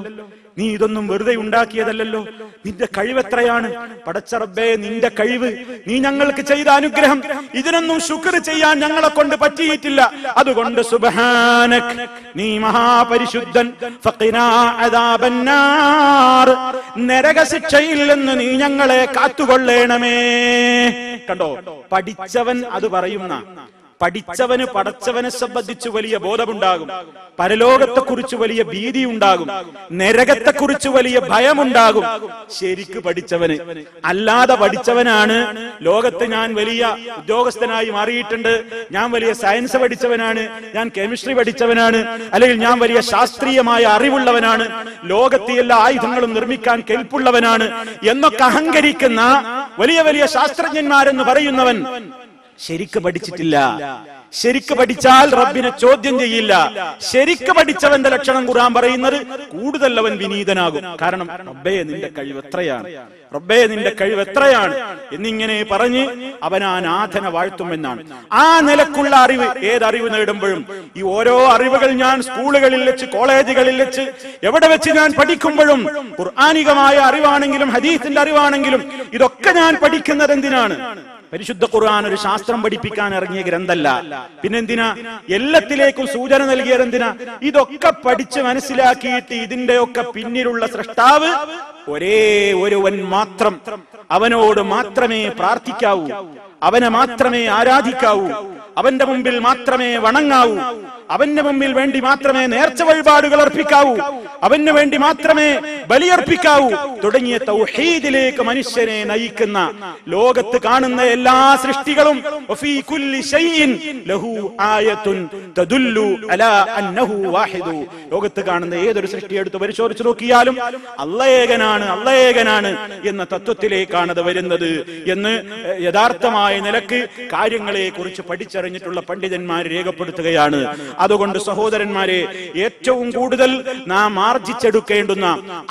നീ ഇതൊന്നും വെറുതെ ഉണ്ടാക്കിയതല്ലല്ലോ, നിന്റെ കഴിവെത്രയാണ് പടച്ച റബ്ബേ, നിന്റെ കഴിവ്, നീ ഞങ്ങൾക്ക് ചെയ്ത അനുഗ്രഹം, ഇതിനൊന്നും ശുക്ർ ചെയ്യാൻ ഞങ്ങളെ കൊണ്ട് പറ്റിയിട്ടില്ല. അതുകൊണ്ട് സുബ്ഹാനക്, നീ മഹാപരിശുദ്ധൻ, ഫഖിനാ അദാബന്നാർ, നരകശിക്ഷയിൽ നിന്ന് നീ ഞങ്ങളെ കാത്തുകൊള്ളേണമേ. കണ്ടോ, പഠിച്ചവൻ അത് പറയുന്ന, പഠിച്ചവന് പടച്ചവനെ സംബന്ധിച്ച് വലിയ ബോധമുണ്ടാകും, പരലോകത്തെക്കുറിച്ച് വലിയ ഭീതി ഉണ്ടാകും, നരകത്തെക്കുറിച്ച് വലിയ ഭയമുണ്ടാകും. ശരിക്ക് പഠിച്ചവന്. അല്ലാതെ പഠിച്ചവനാണ് ലോകത്ത് ഞാൻ വലിയ ഉദ്യോഗസ്ഥനായി മാറിയിട്ടുണ്ട്, ഞാൻ വലിയ സയൻസ് പഠിച്ചവനാണ്, ഞാൻ കെമിസ്ട്രി പഠിച്ചവനാണ്, അല്ലെങ്കിൽ ഞാൻ വലിയ ശാസ്ത്രീയമായ അറിവുള്ളവനാണ്, ലോകത്തെ എല്ലാ ആയുധങ്ങളും നിർമ്മിക്കാൻ കെൽപ്പുള്ളവനാണ് എന്നൊക്കെ അഹങ്കരിക്കുന്ന വലിയ വലിയ ശാസ്ത്രജ്ഞന്മാരെന്ന് പറയുന്നവൻ ശരിക്ക് പഠിച്ചിട്ടില്ല. ശരിക്ക് പഠിച്ചാൽ റബ്ബിനെ ചോദ്യം ചെയ്യില്ല. ശരിക്ക് പഠിച്ചവന്റെ ലക്ഷണം ഖുർആൻ പറയുന്നത്, കൂടുതൽ അവൻ വിനീതനാകും. കാരണം റബ്ബേ നിന്റെ കഴിവ് എത്രയാണ്, റബ്ബേ നിന്റെ കഴിവ് എത്രയാണ് എന്നിങ്ങനെ പറഞ്ഞ് അവൻ ആ നാഥനെ വാഴ്ത്തുമെന്നാണ്. ആ നിലക്കുള്ള അറിവ്, ഏതറിവ് നേടുമ്പോഴും, ഈ ഓരോ അറിവുകൾ ഞാൻ സ്കൂളുകളിൽ വെച്ച്, കോളേജുകളിൽ വെച്ച്, എവിടെ വെച്ച് ഞാൻ പഠിക്കുമ്പോഴും, ഖുർആനികമായ അറിവാണെങ്കിലും ഹദീസിന്റെ അറിവാണെങ്കിലും, ഇതൊക്കെ ഞാൻ പഠിക്കുന്നത് എന്തിനാണ്? പരിശുദ്ധ ഖുർആൻ ഒരു ശാസ്ത്രം പഠിപ്പിക്കാൻ ഇറങ്ങിയ ഗ്രന്ഥമല്ല. പിന്നെന്തിനാ? എല്ലാത്തിലേക്കും സൂചന നൽകിയത് എന്തിനാ? ഇതൊക്കെ പഠിച്ച് മനസ്സിലാക്കിയിട്ട് ഇതിന്റെയൊക്കെ പിന്നിലുള്ള സൃഷ്ടാവ് ഒരേ ഒരുവൻ മാത്രം, അവനോട് മാത്രമേ പ്രാർത്ഥിക്കാവൂ, അവനെ മാത്രമേ ആരാധിക്കാവൂ, അവന്റെ മുമ്പിൽ മാത്രമേ വണങ്ങാവൂ, അവന്റെ മുമ്പിൽ വേണ്ടി മാത്രമേ നേർച്ച വഴിപാടുകൾ അർപ്പിക്കാവൂ, അവന് വേണ്ടി മാത്രമേ ബലിയർപ്പിക്കാവൂ തുടങ്ങിയ തൗഹീദിലേക്ക് മനുഷ്യനെ നയിക്കുന്ന, ലോകത്ത് കാണുന്ന എല്ലാ സൃഷ്ടികളും വഫീ കുല്ലി ശൈഇൻ ലഹു ആയത്തുൻ തദുല്ലു അലാ അന്നഹു വാഹിദു, ലോകത്ത് കാണുന്ന ഏതൊരു സൃഷ്ടി എടുത്ത് പരിശോധിച്ചു നോക്കിയാലും അല്ലാഹ് ഏകനാണ് എന്ന തത്വത്തിലേക്കാണ് അത് വരുന്നത് എന്ന് യഥാർത്ഥമായ നിലക്ക് കാര്യങ്ങളെ കുറിച്ച് പഠിച്ചറിഞ്ഞിട്ടുള്ള പണ്ഡിതന്മാർ രേഖപ്പെടുത്തുകയാണ്. അതുകൊണ്ട് സഹോദരന്മാരെ, ഏറ്റവും കൂടുതൽ നാം ആർജിച്ചെടുക്കേണ്ടുന്ന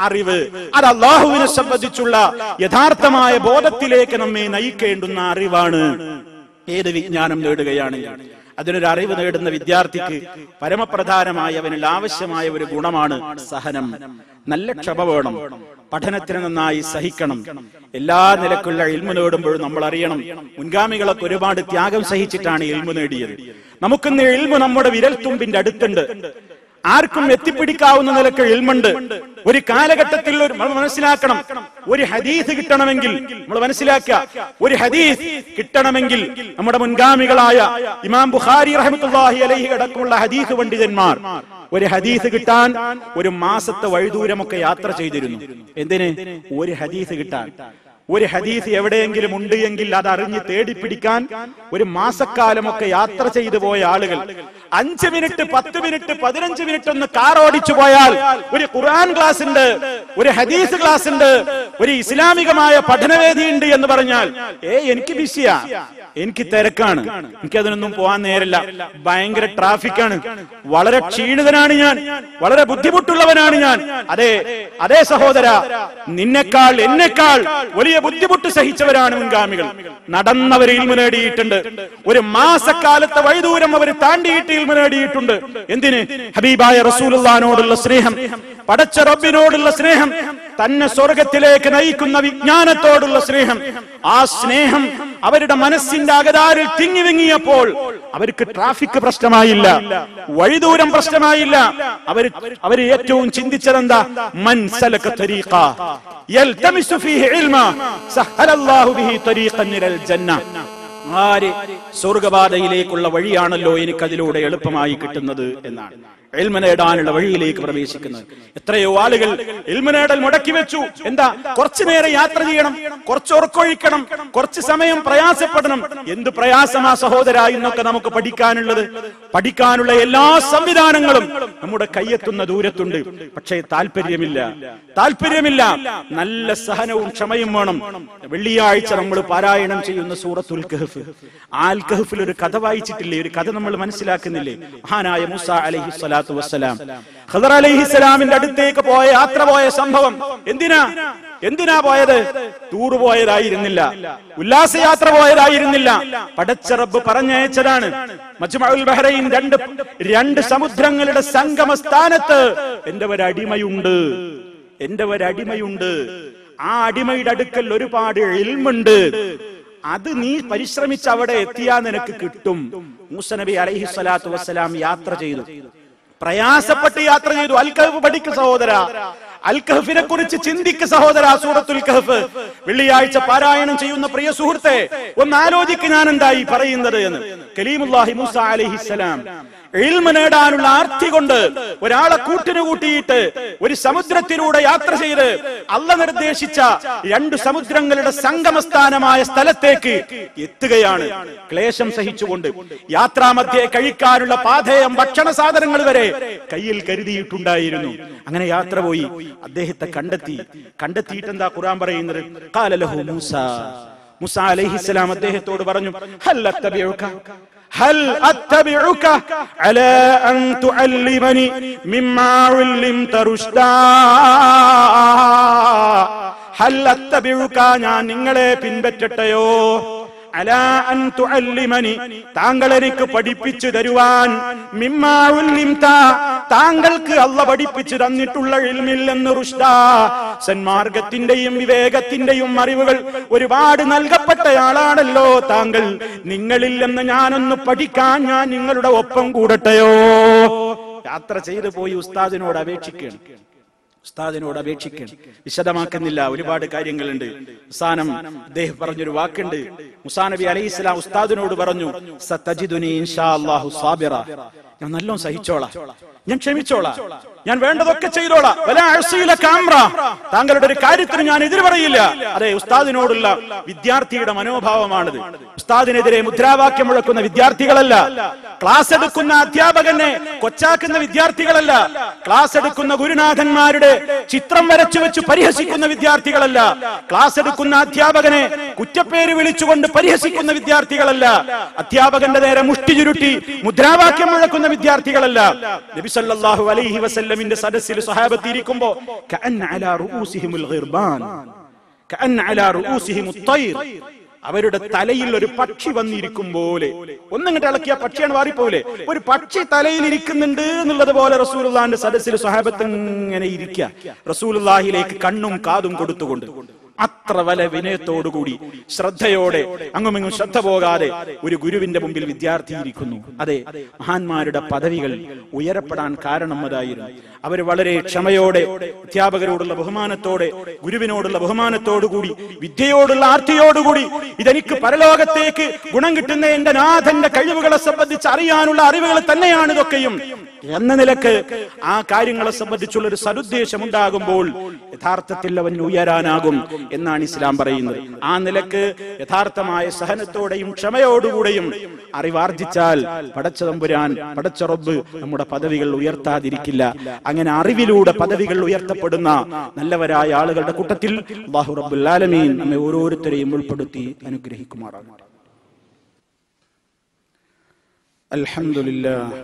അറിവ്, അത് അല്ലാഹുവിനെ സംബന്ധിച്ചുള്ള യഥാർത്ഥമായ ബോധത്തിലേക്ക് നമ്മെ നയിക്കേണ്ടുന്ന അറിവാണ്. ഏത് വിജ്ഞാനം നേടുകയാണെങ്കിൽ അതിനൊരു അറിവ് നേടുന്ന വിദ്യാർത്ഥിക്ക് പരമപ്രധാനമായ, അവനിൽ ആവശ്യമായ ഒരു ഗുണമാണ് സഹനം. നല്ല ക്ഷമ വേണം, പഠനത്തിന് നന്നായി സഹിക്കണം. എല്ലാ നിലക്കുള്ള ഇൽമു നേടുമ്പോഴും നമ്മൾ അറിയണം, മുൻഗാമികളൊക്കെ ഒരുപാട് ത്യാഗം സഹിച്ചിട്ടാണ് ഇൽമു നേടിയത്. നമുക്കിന്ന് ഇൽമു നമ്മുടെ വിരൽത്തുമ്പിന്റെ അടുത്തുണ്ട്, ആർക്കും എത്തിപ്പിടിക്കാവുന്ന നിലക്ക് ഇൽമുണ്ട്. ഒരു കാലഘട്ടത്തിൽ നമ്മൾ മനസ്സിലാക്കണം, ഒരു ഹദീസ് കിട്ടണമെങ്കിൽ, നമ്മൾ മനസ്സിലാക്കുക, ഒരു ഹദീസ് കിട്ടണമെങ്കിൽ നമ്മുടെ മുൻഗാമികളായ ഇമാം ബുഖാരി റഹ്മത്തുള്ളാഹി അലൈഹി അടക്കമുള്ള ഹദീസ് പണ്ഡിതന്മാർ ഒരു ഹദീസ് കിട്ടാൻ ഒരു മാസത്തെ വഴിദൂരമൊക്കെ യാത്ര ചെയ്തിരുന്നു. എന്തിന്? ഒരു ഹദീസ് കിട്ടാൻ. ഒരു ഹദീസ് എവിടെയെങ്കിലും ഉണ്ട് എങ്കിൽ അത് അറിഞ്ഞ് തേടിപ്പിടിക്കാൻ ഒരു മാസക്കാലമൊക്കെ യാത്ര ചെയ്തു പോയ ആളുകൾ 5 മിനിറ്റ് 10 മിനിറ്റ് 15 മിനിറ്റ് ഒന്ന് കാർ ഓടിച്ചു പോയാൽ ഒരു ഖുർആൻ ക്ലാസ് ഉണ്ട്, ഒരു ഹദീസ് ക്ലാസ് ഉണ്ട്, ഒരു ഇസ്ലാമികമായ പഠനവേദി ഉണ്ട് എന്ന് പറഞ്ഞാൽ എനിക്ക് ബിസിയാ, എനിക്ക് തിരക്കാണ്, എനിക്കതിനൊന്നും പോകാൻ നേരല്ല, ഭയങ്കര ട്രാഫിക്കാണ്, വളരെ ക്ഷീണിതനാണ് ഞാൻ, വളരെ ബുദ്ധിമുട്ടുള്ളവനാണ് ഞാൻ. അതേ സഹോദര, നിന്നെക്കാൾ എന്നെക്കാൾ വലിയ ബുദ്ധിമുട്ട് സഹിച്ചവരാണ് മുൻഗാമികൾ. നടന്നവർ ഇൽമു നേടിയിട്ടുണ്ട്. ഒരു മാസക്കാലത്തെ വഴിദൂരം അവർ താണ്ടിയിട്ട് ഇൽമു നേടിയിട്ടുണ്ട്. എന്തിന്? ഹബീബായ റസൂലുള്ളാഹിനോടുള്ള സ്നേഹം, പടച്ച റബ്ബിനോടുള്ള സ്നേഹം, തന്നെ സ്വർഗത്തിലേക്ക് നയിക്കുന്ന വിജ്ഞാനത്തോടുള്ള സ്നേഹം, ആ സ്നേഹം അവരുടെ മനസ്സിന്റെ അകതാരിൽ തിങ്ങിവിങ്ങിയപ്പോൾ അവർക്ക് ട്രാഫിക് പ്രശ്നമായില്ല, വഴിദൂരം പ്രശ്നമായില്ല. അവർ ഏറ്റവും ചിന്തിച്ചതെന്താ? മൻ സലക തരീഖ യൽതമിസു ഫീഹി ഇൽമ സഹലല്ലാഹു ബിഹി തരീഖൻ ഇലൽ ജന്ന. ആര് സ്വർഗപാതയിലേക്കുള്ള വഴിയാണല്ലോ എനിക്കതിലൂടെ എളുപ്പമായി കിട്ടുന്നത് എന്നാണ്. ഇൽമ നേടാനുള്ള വഴിയിലേക്ക് പ്രവേശിക്കുന്നത്. എത്രയോ ആളുകൾ ഇൽമ നേടൽ മുടക്കി വെച്ചു. എന്താ? കുറച്ചു നേരം യാത്ര ചെയ്യണം, കുറച്ച് ഉറക്കൊഴിക്കണം, കുറച്ച് സമയം പ്രയാസപ്പെടണം. എന്ത് പ്രയാസമാ സഹോദര എന്നൊക്കെ നമുക്ക് പഠിക്കാനുള്ളത്. പഠിക്കാനുള്ള എല്ലാ സംവിധാനങ്ങളും നമ്മുടെ കയ്യെത്തുന്ന ദൂരത്തുണ്ട്. പക്ഷേ താല്പര്യമില്ല. നല്ല സഹനവും ക്ഷമയും വേണം. വെള്ളിയാഴ്ച നമ്മൾ പാരായണം ചെയ്യുന്ന സൂറത്തുൽ കഹ്ഫ്, ആൽ കഹ്ഫിൽ ഒരു കഥ വായിച്ചിട്ടില്ലേ? ഒരു കഥ നമ്മൾ മനസ്സിലാക്കുന്നില്ലേ? മഹാനായ മൂസ അലൈഹിസ്സലാത്തു വസ്സലാം ഖദർ അലൈഹിസ്സലാമിന്റെ അടുത്തേക്ക് യാത്ര പോയ സംഭവം. എന്തിനാ പോയത്? ടൂർ പോയതായിരുന്നില്ല, ഉല്ലാസയാത്ര പോയതായിരുന്നില്ല. പടച്ച റബ്ബ് പറഞ്ഞയച്ചതാണ്. മജ്മഉൽ ബഹ്റൈൻ, രണ്ട് സമുദ്രങ്ങളുടെ സംഗമ സ്ഥാനത്ത് എന്റെ ഒരടിമയുണ്ട്. ആ അടിമയുടെ അടുക്കൽ ഒരുപാട് ഇൽമുണ്ട്. അത് നീ പരിശ്രമിച്ച് അവിടെ എത്തിയാ നിനക്ക് കിട്ടും. മൂസ നബി അലൈഹിസ്സലാത്തു വസ്സലാം യാത്ര ചെയ്തു, പ്രയാസപ്പെട്ട് യാത്ര ചെയ്തു. അൽ കഹ്ഫ് പഠിക്കു സഹോദര, അൽ കഹ്ഫിനെ കുറിച്ച് ചിന്തിക്ക് സഹോദര. സൂറത്തുൽ കഹ്ഫ് വെള്ളിയാഴ്ച പാരായണം ചെയ്യുന്ന പ്രിയ സുഹൃത്തെ, ഒന്ന് ആലോചിക്ക് ഞാൻ എന്തായി പറയുന്നത് എന്ന്. കലീമുല്ലാഹി മൂസ അലൈഹിസ്സലാം ഇൽമ നേടാനുള്ള ആർത്തി കൊണ്ട് ഒരാളെ കൂട്ടിയിട്ട് ഒരു സമുദ്രത്തിലൂടെ യാത്ര ചെയ്ത് അല്ലാഹ് നിർദ്ദേശിച്ച രണ്ട് സമുദ്രങ്ങളുടെ സംഗമസ്ഥാനമായ സ്ഥലത്തേക്ക് എത്തുകയാണ്. ക്ലേശം സഹിച്ചുകൊണ്ട് യാത്രാമധ്യേ കഴിക്കാനുള്ള പാഥേയം, ഭക്ഷണ സാധനങ്ങൾ വരെ കയ്യിൽ കരുതിയിട്ടുണ്ടായിരുന്നു. അങ്ങനെ യാത്ര പോയി അദ്ദേഹത്തെ കണ്ടെത്തിയിട്ട് എന്താ ഖുർആൻ പറയുന്നത്? ഖാല ലഹു മൂസ അലൈഹിസ്സലാം അദ്ദേഹത്തോട് പറഞ്ഞു, ഹൽ അത്തബിഉക അലാ അൻ തുഅല്ലിമനി മിമ്മാ ഉല്ലിംത റുഷ്ദാ. ഹൽ അത്തബിഉക, ഞാൻ നിങ്ങളെ പിൻപറ്റട്ടെയോ? അലാ അൻ തുഅല്ലിമനി, താങ്കൾ എനിക്ക് പഠിപ്പിച്ചു തരുവാൻ, മിമ്മാ ഉല്ലിംത, താങ്കൾക്ക് അല്ലാഹ് പഠിപ്പിച്ചു തന്നിട്ടുള്ള ഇൽമിൽ നിന്ന് റുഷ്ദാ, സന്മാർഗത്തിന്റെയും വിവേകത്തിന്റെയും അറിവുകൾ ഒരുപാട് നൽകപ്പെട്ടയാളാണല്ലോ താങ്കൾ. നിങ്ങളിൽ നിന്ന് ഞാനൊന്ന് പഠിക്കാൻ ഞാൻ നിങ്ങളുടെ ഒപ്പം കൂടട്ടെയോ? യാത്ര ചെയ്തു പോയി ഉസ്താദിനോട് അപേക്ഷിക്കണം. വിശദമാക്കുന്നില്ല, ഒരുപാട് കാര്യങ്ങളുണ്ട്. അവസാനം അദ്ദേഹം പറഞ്ഞൊരു വാക്കുണ്ട്. മൂസാ നബി അലൈഹിസ്സലാം ഉസ്താദിനോട് പറഞ്ഞു, സതജിദുനി ഇൻഷാ അല്ലാഹു സാബിറ, ഞാൻ നല്ലോണം സഹിച്ചോളാം, ഞാൻ ക്ഷമിച്ചോളാം, ഞാൻ വേണ്ടതൊക്കെ ചെയ്തോളാം. താങ്കളുടെ ഒരു കാര്യത്തിന് ഞാൻ എതിര് പറയില്ല. അതെ, ഉസ്താദിനോടുള്ള വിദ്യാർത്ഥിയുടെ മനോഭാവമാണിത്. ഉസ്താദിനെതിരെ മുദ്രാവാക്യം മുഴക്കുന്ന വിദ്യാർത്ഥികളല്ല, ക്ലാസ് എടുക്കുന്ന അധ്യാപകനെ കൊച്ചാക്കുന്ന വിദ്യാർത്ഥികളല്ല, ക്ലാസ് എടുക്കുന്ന ഗുരുനാഥന്മാരുടെ ചിത്രം വരച്ചു വെച്ച് പരിഹസിക്കുന്ന വിദ്യാർത്ഥികളല്ല, ക്ലാസ് എടുക്കുന്ന അധ്യാപകനെ കുറ്റപ്പേര് വിളിച്ചുകൊണ്ട് പരിഹസിക്കുന്ന വിദ്യാർത്ഥികളല്ല, അധ്യാപകന്റെ നേരെ മുഷ്ടി ചുരുട്ടി മുദ്രാവാക്യം മുഴക്കുന്ന വിദ്യാർത്ഥികളല്ല. നബി സല്ലല്ലാഹു അലൈഹി വസല്ലമിന്റെ സദസ്സിൽ സ്വഹാബത്ത് ഇരിക്കുമ്പോൾ കഅന്ന അലാ റൂസിഹിമുൽ ഗിർബാൻ കഅന്ന അലാ റൂസിഹിമുത് തൈർ, അവരുടെ തലയിൽ ഒരു പക്ഷി വന്നിരിക്കും പോലെ. ഒന്നിങ്ങോട്ട് ഇളക്കിയ പക്ഷിയാണ് വാറിപ്പോലെ. ഒരു പക്ഷി തലയിൽ ഇരിക്കുന്നുണ്ട് എന്നുള്ളത് പോലെ റസൂലുള്ളാഹിന്റെ സദസ്സിൽ സ്വഹാബത്ത് ഇങ്ങനെ ഇരിക്കുക, റസൂലുള്ളാഹിലേക്ക് കണ്ണും കാതും കൊടുത്തുകൊണ്ട്. അത്ര വലിയ വിനയത്തോടുകൂടി ശ്രദ്ധയോടെ അങ്ങുമിങ്ങും ശ്രദ്ധ പോകാതെ ഒരു ഗുരുവിന്റെ മുമ്പിൽ വിദ്യാർത്ഥി ഇരിക്കുന്നു. അതെ, മഹാന്മാരുടെ പദവികൾ ഉയരപ്പെടാൻ കാരണം അതായിരുന്നു. അവർ വളരെ ക്ഷമയോടെ, അധ്യാപകരോടുള്ള ബഹുമാനത്തോടെ, ഗുരുവിനോടുള്ള ബഹുമാനത്തോടുകൂടി, വിദ്യയോടുള്ള ആർത്തിയോടുകൂടി, ഇതെനിക്ക് പരലോകത്തേക്ക് ഗുണം കിട്ടുന്ന എന്റെ നാഥന്റെ കഴിവുകളെ സംബന്ധിച്ച് അറിയാനുള്ള അറിവുകൾ തന്നെയാണ് ഇതൊക്കെയും എന്ന നിലക്ക് ആ കാര്യങ്ങളെ സംബന്ധിച്ചുള്ള ഒരു സദുദ്ദേശം ഉണ്ടാകുമ്പോൾ യഥാർത്ഥത്തിൽ അവൻ ഉയരാനാകും എന്നാണ് ഇസ്ലാം പറയുന്നത്. ആ നിലക്ക് യഥാർത്ഥമായ സഹനത്തോടെയും ക്ഷമയോടുകൂടെയും അറിവാർജിച്ചാൽ പടച്ച തമ്പുരാൻ, പടച്ച റബ്ബ് നമ്മുടെ പദവികൾ ഉയർത്താതിരിക്കില്ല. അങ്ങനെ അറിവിലൂടെ പദവികൾ ഉയർത്തപ്പെടുന്ന നല്ലവരായ ആളുകളുടെ കൂട്ടത്തിൽ അല്ലാഹു റബ്ബുൽ ആലമീൻ നമ്മെ ഓരോരുത്തരെയും ഉൾപ്പെടുത്തി അനുഗ്രഹിക്കുമാറാകട്ടെ. അൽഹംദുലില്ലാഹ്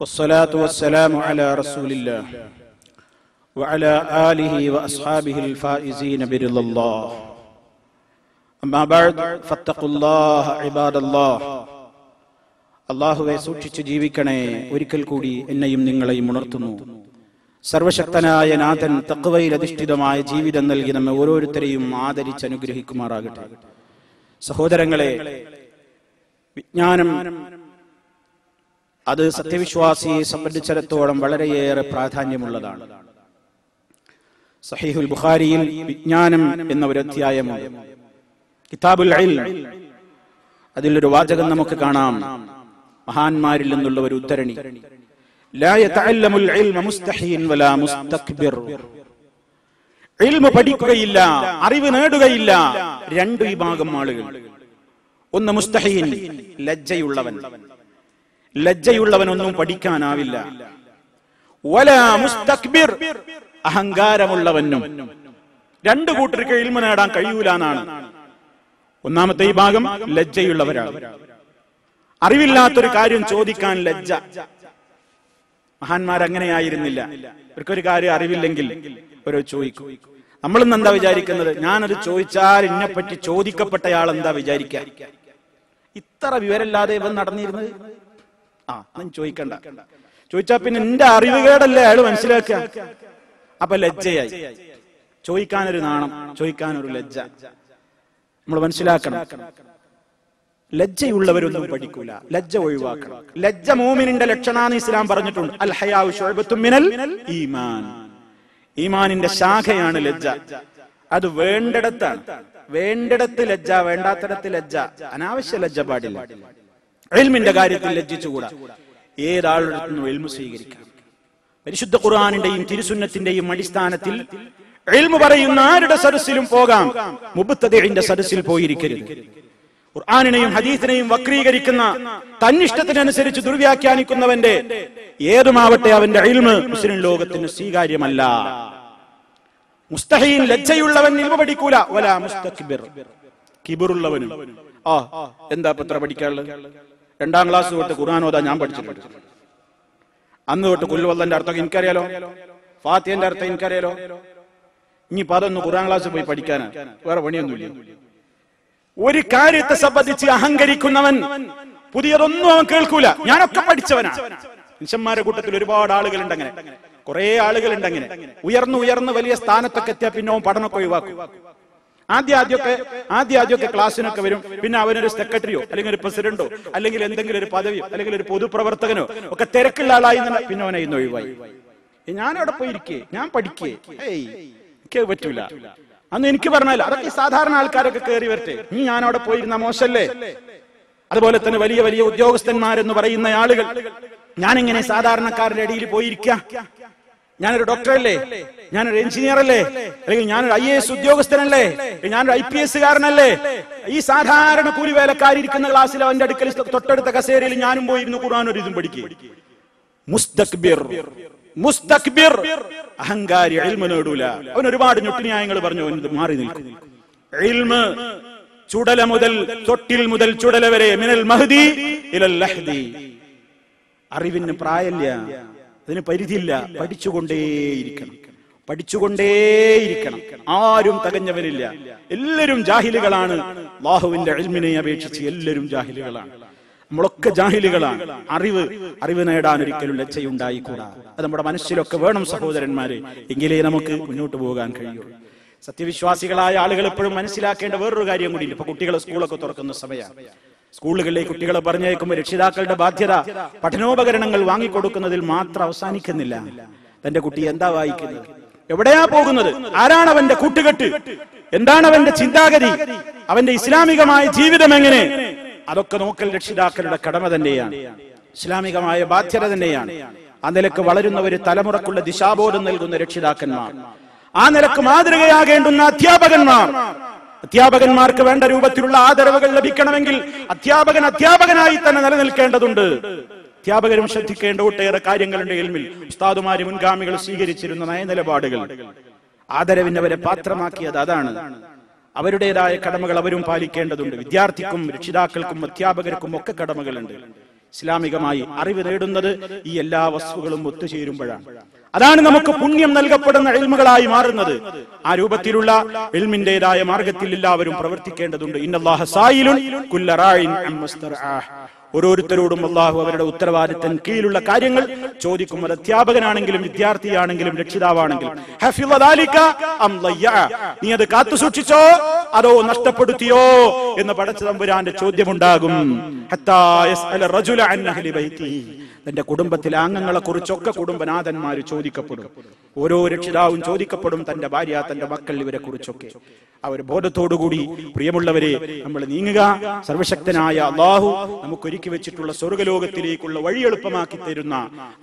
വസ്സലാത്തു വസ്സലാമു അലാ റസൂലില്ലാഹ് വഅലാ ആലിഹി വഅസ്ഹാബിഹിൽ ഫായിസീന ബിറില്ലാഹ്. അമ്മാ ബഅദ് ഫത്തഖുല്ലാഹ ഇബാദല്ലാഹ്. അല്ലാഹുവേ, സൂക്ഷിച്ചു ജീവിക്കണേ. ഒരിക്കൽ കൂടി എന്നെയും നിങ്ങളെയും ഉണർത്തുന്നു. സർവശക്തനായ നാഥൻ തഖ്വയിൽ അധിഷ്ഠിതമായ ജീവിതം നൽകി നമ്മെ ഓരോരുത്തരെയും ആദരിച്ച് അനുഗ്രഹിക്കുമാറാകട്ടെ. സഹോദരങ്ങളെ, വിജ്ഞാനം അത് സത്യവിശ്വാസിയെ സംബന്ധിച്ചിടത്തോളം വളരെയേറെ പ്രാധാന്യമുള്ളതാണ്. സഹീഹുൽ ബുഖാരിയിൽ വിജ്ഞാനം എന്ന ഒരു അധ്യായമുണ്ട്, കിതാബുൽ ഇൽം. അതിലൊരു വാചകം നമുക്ക് കാണാം, മഹാന്മാരിൽ നിന്നുള്ള ഒരു ഉദ്ധരണി: ലാ യതഅല്ലമുൽ ഇൽമ മുസ്തഹീൻ വലാ മുസ്തക്ബിർ. ഇൽമ പഠിക്കുകയില്ല, അറിവ് നേടുകയില്ല രണ്ട് വിഭാഗം ആളുകൾ. ഒന്ന് മുസ്തഹീൻ, ലജ്ജയുള്ളവൻ. ലജ്ജയുള്ളവനൊന്നും പഠിക്കാനാവില്ല. വലാ മുസ്തക്ബിർ, അഹങ്കാരമുള്ളവനും. രണ്ടു കൂട്ടർക്ക് ഇൽമ നേടാൻ കഴിയൂല എന്നാണ്. ഒന്നാമത്തെ ഈ ഭാഗം ലജ്ജയുള്ളവരാണ്. അറിവില്ലാത്തൊരു കാര്യം ചോദിക്കാൻ ലജ്ജ. മഹാന്മാരങ്ങനെയായിരുന്നില്ല. അവർക്കൊരു കാര്യം അറിവില്ലെങ്കിൽ ഒരു ചോദിക്കും. നമ്മളിന്ന് എന്താ വിചാരിക്കുന്നത്? ഞാനത് ചോദിച്ചാൽ എന്നെപ്പറ്റി ചോദിക്കപ്പെട്ടയാൾ എന്താ വിചാരിക്കുക? ഇത്ര വിവരമില്ലാതെ ഇവൻ നടന്നിരുന്നത്. ചോദിക്കണ്ട. ചോദിച്ചാ പിന്നെ എന്റെ അറിവുകേടല്ലേ അയാൾ മനസ്സിലാക്കുക. അപ്പൊ ലജ്ജയായി. ചോദിക്കാനൊരു നാണം, ചോദിക്കാനൊരു ലജ്ജ. നമ്മൾ മനസ്സിലാക്കണം, ലജ്ജയുള്ളവരൊന്നും പഠിക്കൂല. ലജ്ജ ഒഴിവാക്കണം. ലജ്ജ മൂമിനിന്റെ ലക്ഷണാന്ന് ഇസ്ലാം പറഞ്ഞിട്ടുണ്ട്. അൽ ഹയാഉ ശുഅബത്തും മിനൽ ഈമാൻ. ഈമാനിന്റെ ശാഖയാണ് ലജ്ജ. അത് വേണ്ടിടത്താണ്. വേണ്ടിടത്ത് ലജ്ജ, വേണ്ടാത്തിടത്ത് ലജ്ജ. അനാവശ്യ ലജ്ജ പാടില്ല. ഇൽമിന്റെ കാര്യത്തിൽ ലജ്ജിച്ചുകൂടാ. ഏതാളുടെ അടുത്തുനിന്നും ഇൽമു സ്വീകരിക്കാം. പരിശുദ്ധ ഖുർആനിന്റെയും തിരുസുന്നത്തിന്റെയും അടിസ്ഥാനത്തിൽ ഇൽമു പറയുന്ന ആരുടെ സദസ്സിലും പോകാം. മുബ്തദിഇന്റെ സദസ്സിൽ പോയിരിക്കരുത്. ഖുർആനിനെയും ഹദീസിനെയും വക്രീകരിക്കുന്ന, തന്നിഷ്ടത്തിനനുസരിച്ച് ദുർവ്യാഖ്യാനിക്കുന്നവന്റെ ഏതുമാവട്ടെ അവന്റെ ഇൽമ് മുസ്ലിം ലോകത്തിന് സ്വീകാര്യമല്ല. മുസ്തഹീൻ, ലജ്ജയുള്ളവൻ ഇൽമു പഠിക്കൂല. വലാ മുസ്തക്ബിർ, കിബറുള്ളവനും. എന്താ ഇത്ര പഠിക്കാനുള്ളത്? 2ാം ക്ലാസ് തൊട്ട് ഖുർആൻ ഓതാ ഞാൻ പഠിച്ചിട്ടുണ്ട്. അന്ന് തൊട്ട് ഖുൽ വല്ലന്റെ അർത്ഥം എനിക്കറിയാലോ, ഫാത്തിഹന്റെ അർത്ഥം എനിക്കറിയാലോ. ഇനിയിപ്പോ അതൊന്ന് ഖുർആൻ ക്ലാസ് പോയി പഠിക്കാനാണ്, വേറെ പണിയൊന്നുമില്ല. ഒരു കാര്യത്തെ സംബന്ധിച്ച് അഹങ്കരിക്കുന്നവൻ പുതിയതൊന്നും അവൻ കേൾക്കൂല. ഞാനൊക്കെ പഠിച്ചവനാണ്. മനുഷ്യന്മാരുടെ കൂട്ടത്തിൽ ഒരുപാട് ആളുകളുണ്ട് അങ്ങനെ, കുറെ ആളുകളുണ്ട് അങ്ങനെ. ഉയർന്ന് വലിയ സ്ഥാനത്തൊക്കെ എത്തിയാൽ പിന്നെ അവൻ പഠനമൊക്കെ ഒഴിവാക്കും. ആദ്യമൊക്കെ ക്ലാസ്സിനൊക്കെ വരും. പിന്നെ അവനൊരു സെക്രട്ടറിയോ അല്ലെങ്കിൽ ഒരു പ്രസിഡന്റോ അല്ലെങ്കിൽ എന്തെങ്കിലും ഒരു പദവിയോ അല്ലെങ്കിൽ ഒരു പൊതുപ്രവർത്തകനോ ഒക്കെ തിരക്കുള്ള ആളായി പിന്നെ അവനെ ഇന്ന് ഒഴിവായി. ഞാനവിടെ പോയിരിക്കേ, ഞാൻ പഠിക്കേ, എനിക്ക് പറ്റൂല. അന്ന് എനിക്ക് പറഞ്ഞാൽ അതൊക്കെ സാധാരണ ആൾക്കാരൊക്കെ കയറി വരട്ടെ, ഞാനവിടെ പോയിരുന്ന മോശല്ലേ. അതുപോലെ തന്നെ വലിയ വലിയ ഉദ്യോഗസ്ഥന്മാരെന്ന് പറയുന്ന ആളുകൾ, ഞാനിങ്ങനെ സാധാരണക്കാരുടെ ഇടയിൽ പോയിരിക്കുക. ഞാനൊരു ഡോക്ടറല്ലേ, ഞാനൊരു എഞ്ചിനീയർ അല്ലേ, അല്ലെങ്കിൽ ഞാനൊരു IAS ഉദ്യോഗസ്ഥനല്ലേ, ഞാനൊരു IPS കാരനല്ലേ. ഈ സാധാരണ കൂലിവേലക്കാരിയിരിക്കുന്ന ക്ലാസ്സിൽ അവന്റെ അടുക്കൽ തൊട്ടടുത്ത കസേരയിൽ ഞാനും പോയിരുന്നു ഖുർആൻ ഒരു ഇതും പഠിക്കുക. മുസ്തക്ബിർ, മുസ്തക്ബിർ, അഹങ്കാരി. ഇൽമ നേടൂല. അവൻ ഒരുപാട് ഞൊട്ടിന്യായങ്ങൾ പറഞ്ഞു, അവൻ മാറി നിൽക്കും. ഇൽമ് ചുടല മുതൽ, തൊട്ടിൽ മുതൽ ചുടല വരെ, മിനൽ മഹ്ദി ഇലൽ ലഹ്ദി. അറിവിന് പ്രായമില്ല, അതിന് പരിധിയില്ല. പഠിച്ചുകൊണ്ടേയിരിക്കണം. ആരും തകഞ്ഞവരില്ല. എല്ലാവരും ജാഹിലുകളാണ്. അല്ലാഹുവിന്റെ ഇൽമിനെ അപേക്ഷിച്ച് എല്ലാവരും ജാഹിലുകളാണ്. നമ്മളൊക്കെ ജാഹിലുകളാണ്. അറിവ് നേടാൻ ഒരിക്കലും ലജ്ജയുണ്ടായിക്കൂടാ. അത് നമ്മുടെ മനസ്സിലൊക്കെ വേണം സഹോദരന്മാരെ, എങ്കിലേ നമുക്ക് മുന്നോട്ട് പോകാൻ കഴിയുള്ളൂ. സത്യവിശ്വാസികളായ ആളുകൾ എപ്പോഴും മനസ്സിലാക്കേണ്ട വേറൊരു കാര്യം കൂടിയില്ല. ഇപ്പൊ കുട്ടികളെ സ്കൂളൊക്കെ തുറക്കുന്ന സമയമാണ്. സ്കൂളുകളിലേക്ക് കുട്ടികളെ പറഞ്ഞേക്കുമ്പോൾ രക്ഷിതാക്കളുടെ ബാധ്യത പഠനോപകരണങ്ങൾ വാങ്ങിക്കൊടുക്കുന്നതിൽ മാത്രം അവസാനിക്കുന്നില്ല. തന്റെ കുട്ടി എന്താ വായിക്കുന്നത്, എവിടെയാ പോകുന്നത്, ആരാണ് അവന്റെ കൂട്ടുകെട്ട്, എന്താണ് അവന്റെ ചിന്താഗതി, അവന്റെ ഇസ്ലാമികമായ ജീവിതം എങ്ങനെ, അതൊക്കെ നോക്കൽ രക്ഷിതാക്കളുടെ കടമ തന്നെയാണ്, ഇസ്ലാമികമായ ബാധ്യത തന്നെയാണ്. ആ നിലക്ക് വളരുന്ന ഒരു തലമുറക്കുള്ള ദിശാബോധം നൽകുന്ന രക്ഷിതാക്കന്മാർ, ആ നിലക്ക് മാതൃകയാകേണ്ടുന്ന അധ്യാപകന്മാർക്ക് വേണ്ട രൂപത്തിലുള്ള ആദരവുകൾ ലഭിക്കണമെങ്കിൽ അധ്യാപകനായി തന്നെ നിലനിൽക്കേണ്ടതുണ്ട്. അധ്യാപകരും ശ്രദ്ധിക്കേണ്ട ഒട്ടേറെ കാര്യങ്ങളുണ്ട്. ഇൽമിൽ ഉസ്താദുമാര് മുൻഗാമികൾ സ്വീകരിച്ചിരുന്ന നയനിലപാടുകൾ, ആദരവിനവരെ പാത്രമാക്കിയത് അതാണ്. അവരുടേതായ കടമകൾ അവരും പാലിക്കേണ്ടതുണ്ട്. വിദ്യാർത്ഥിക്കും രക്ഷിതാക്കൾക്കും അധ്യാപകർക്കും ഒക്കെ കടമകളുണ്ട്. ഇസ്ലാമികമായി അറിവ് നേടുന്നത് ഈ എല്ലാ വസ്തുക്കളും ഒത്തുചേരുമ്പോഴാണ്. അതാണ് നമുക്ക് പുണ്യം നൽകപ്പെടുന്ന ഇൽമുകളായി മാറുന്നത്. ആ രൂപത്തിലുള്ള ഇൽമിന്റേതായ മാർഗത്തിൽ എല്ലാവരും പ്രവർത്തിക്കേണ്ടതുണ്ട്. ഇന്നല്ലാഹ സായിലുൻ കുല്ല റായിൻ അമ്മസ്തർആഹ്. ഓരോരുത്തരോടും അള്ളാഹു അവരുടെ ഉത്തരവാദിത്തം കീഴിലുള്ള കാര്യങ്ങൾ ചോദിക്കും. അത് അധ്യാപകനാണെങ്കിലും വിദ്യാർത്ഥിയാണെങ്കിലും രക്ഷിതാവാണെങ്കിലും. ഹഫിള ദാലിക അം ലയ്യ, നീ അത് കാത്തു സൂക്ഷിച്ചോ അതോ നഷ്ടപ്പെടുത്തിയോ എന്ന് പടച്ച തമ്പുരാന്റെ ചോദ്യമുണ്ടാകും. ഹത്താ യസ്അല റജുല അൻ അഹ്ലി ബൈതിഹി, തന്റെ കുടുംബത്തിലെ അംഗങ്ങളെ കുറിച്ചൊക്കെ കുടുംബനാഥന്മാര് ചോദിക്കപ്പെടും. ഓരോ രക്ഷിതാവും ചോദിക്കപ്പെടും തന്റെ ഭാര്യ, തന്റെ മക്കൾ, ഇവരെ കുറിച്ചൊക്കെ. അവർ ബോധത്തോടുകൂടി പ്രിയമുള്ളവരെ നമ്മൾ നീങ്ങുക. സർവശക്തനായ അള്ളാഹു നമുക്ക് ഒരുക്കി വെച്ചിട്ടുള്ള സ്വർഗ്ഗലോകത്തിലേക്കുള്ള വഴി എളുപ്പമാക്കി തരുന്ന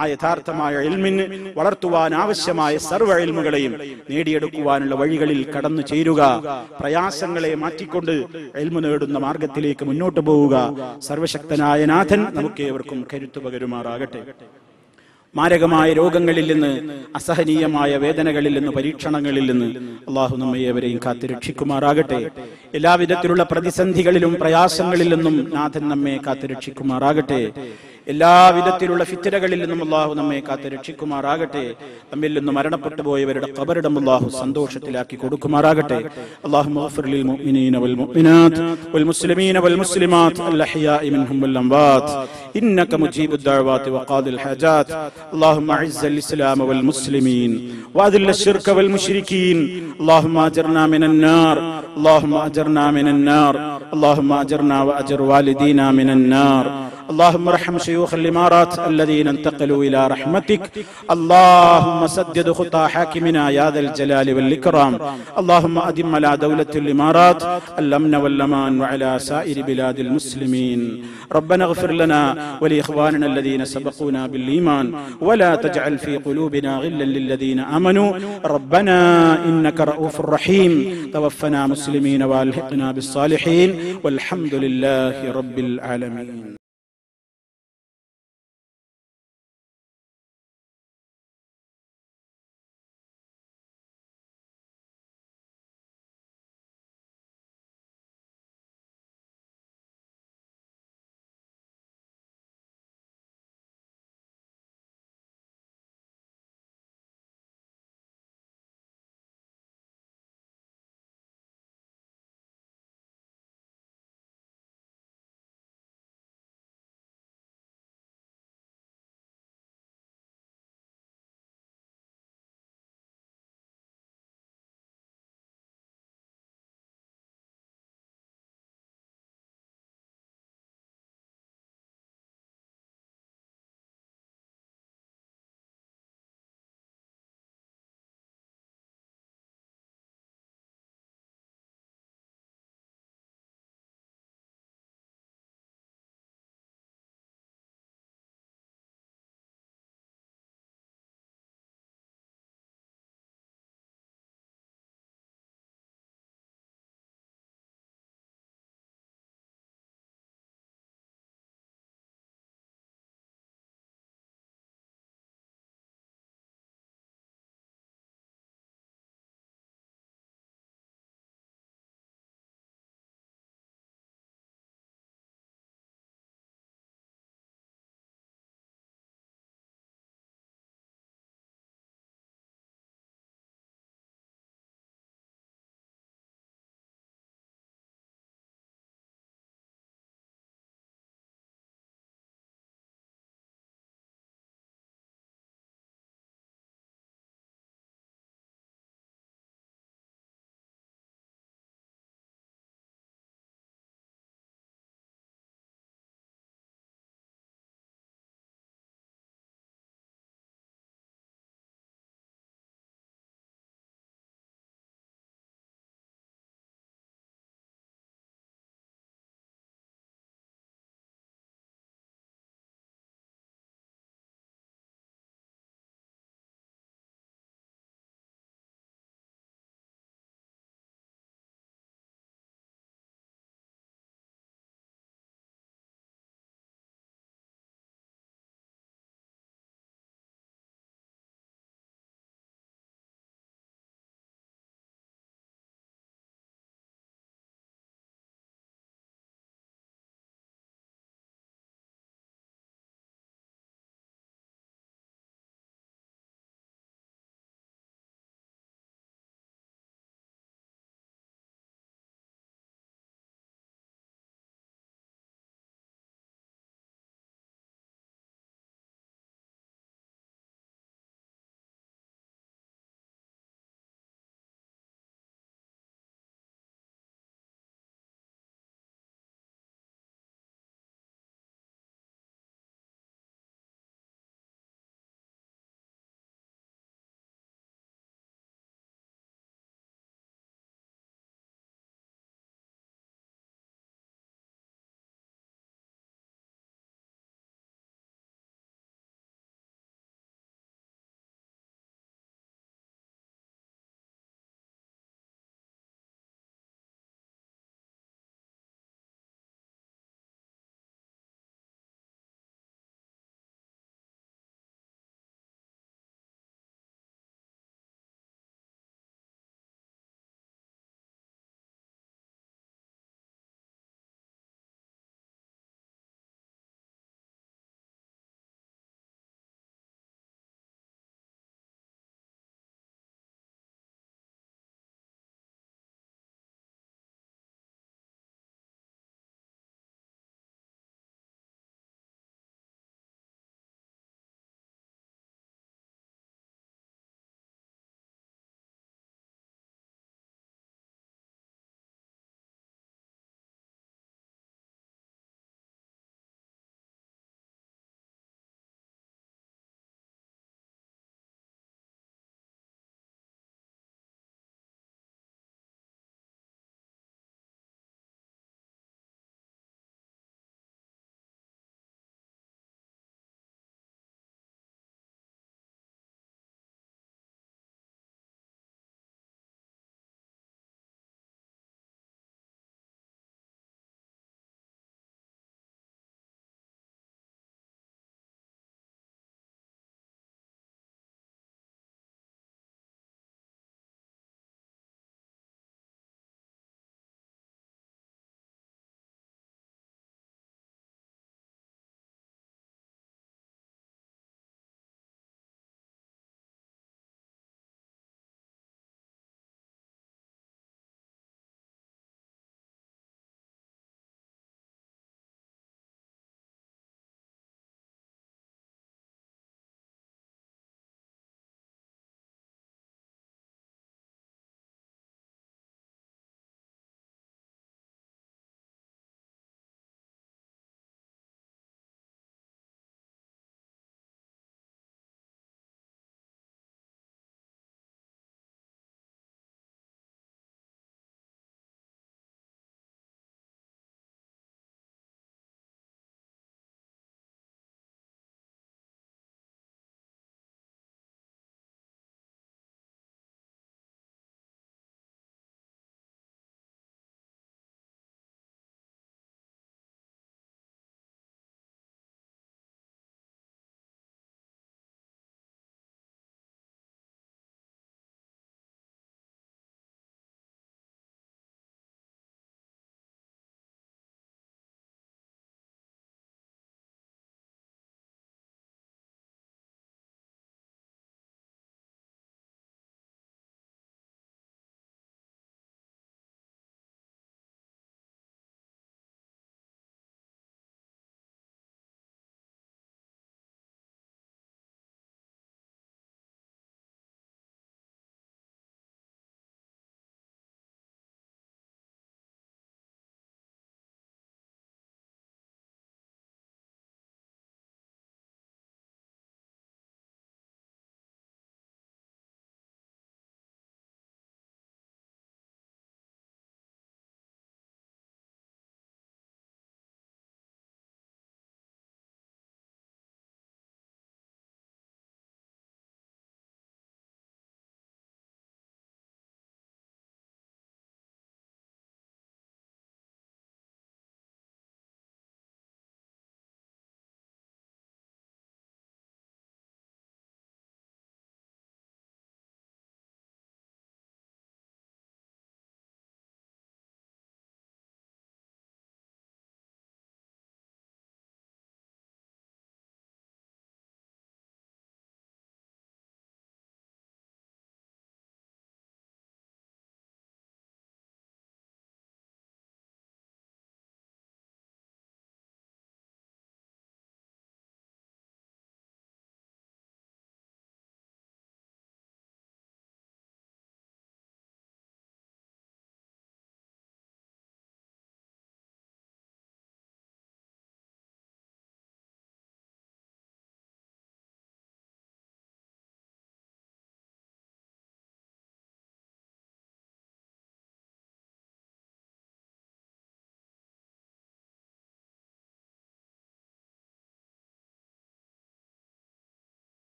ആ യഥാർത്ഥമായ ഇൽമിന് വളർത്തുവാൻ ആവശ്യമായ സർവ്വ ഇൽമുകളെയും നേടിയെടുക്കുവാനുള്ള വഴികളിൽ കടന്നു ചേരുക. പ്രയാസങ്ങളെ മാറ്റിക്കൊണ്ട് ഇൽമു നേടുന്ന മാർഗത്തിലേക്ക് മുന്നോട്ട് പോവുക. സർവശക്തനായ നാഥൻ നമുക്ക് ഏവർക്കും കരുത്തു പകരുമാറാകട്ടെ. മാരകമായ രോഗങ്ങളിൽ നിന്ന്, അസഹനീയമായ വേദനകളിൽ നിന്ന്, പരീക്ഷണങ്ങളിൽ നിന്ന് അള്ളാഹു നമ്മെ ഏവരെയും കാത്തുരക്ഷിക്കുമാറാകട്ടെ. എല്ലാവിധത്തിലുള്ള പ്രതിസന്ധികളിലും പ്രയാസങ്ങളിൽ നിന്നും നാഥൻ നമ്മെ കാത്തുരക്ഷിക്കുമാറാകട്ടെ. എല്ലാവിധത്തിലുള്ള ഫിത്നകളിൽ നിന്നും അള്ളാഹു നമ്മെ കാത്തുരക്ഷിക്കുമാറാകട്ടെ. നമ്മിൽ നിന്ന് മരണപ്പെട്ടു പോയവരുടെ ഖബറിടം അള്ളാഹു സന്തോഷത്തിലാക്കി കൊടുക്കുമാറാകട്ടെ. അല്ലാഹുമ്മ ഗ്ഫിർ ലിൽ മുഅ്മിനീന വൽ മുഅ്മിനാത്ത് വൽ മുസ്ലിമീന വൽ മുസ്ലിമാത്ത് അൽ അഹ്യാഇ മിൻഹും വൽ അംവാത്ത് ഇന്നക മുജീബുദ് ദഅവാതി വഖാദിൽ ഹാജാത്ത്. അല്ലാഹുമ്മ അഇസ്സൽ ഇസ്ലാമ വൽ മുസ്ലിമീൻ വഅദിൽ അശ്ശിർക വൽ മുശ്രികീൻ. അല്ലാഹുമ്മ അജിർനാ മിനൻ നാർ, അല്ലാഹുമ്മ അജിർനാ മിനൻ നാർ, അല്ലാഹുമ്മ അജിർനാ വഅജിർ വാലിദീനാ മിനൻ നാർ. اللهم ارحم شيوخ الإمارات الذين انتقلوا إلى رحمتك. اللهم سدد خطى حاكمنا يا ذا الجلال والإكرام. اللهم أدم على دولة الإمارات الأمن والأمان وعلى سائر بلاد المسلمين. ربنا اغفر لنا ولإخواننا الذين سبقونا بالإيمان ولا تجعل في قلوبنا غلا للذين آمنوا ربنا إنك رؤوف رحيم. توفنا مسلمين وألحقنا بالصالحين والحمد لله رب العالمين.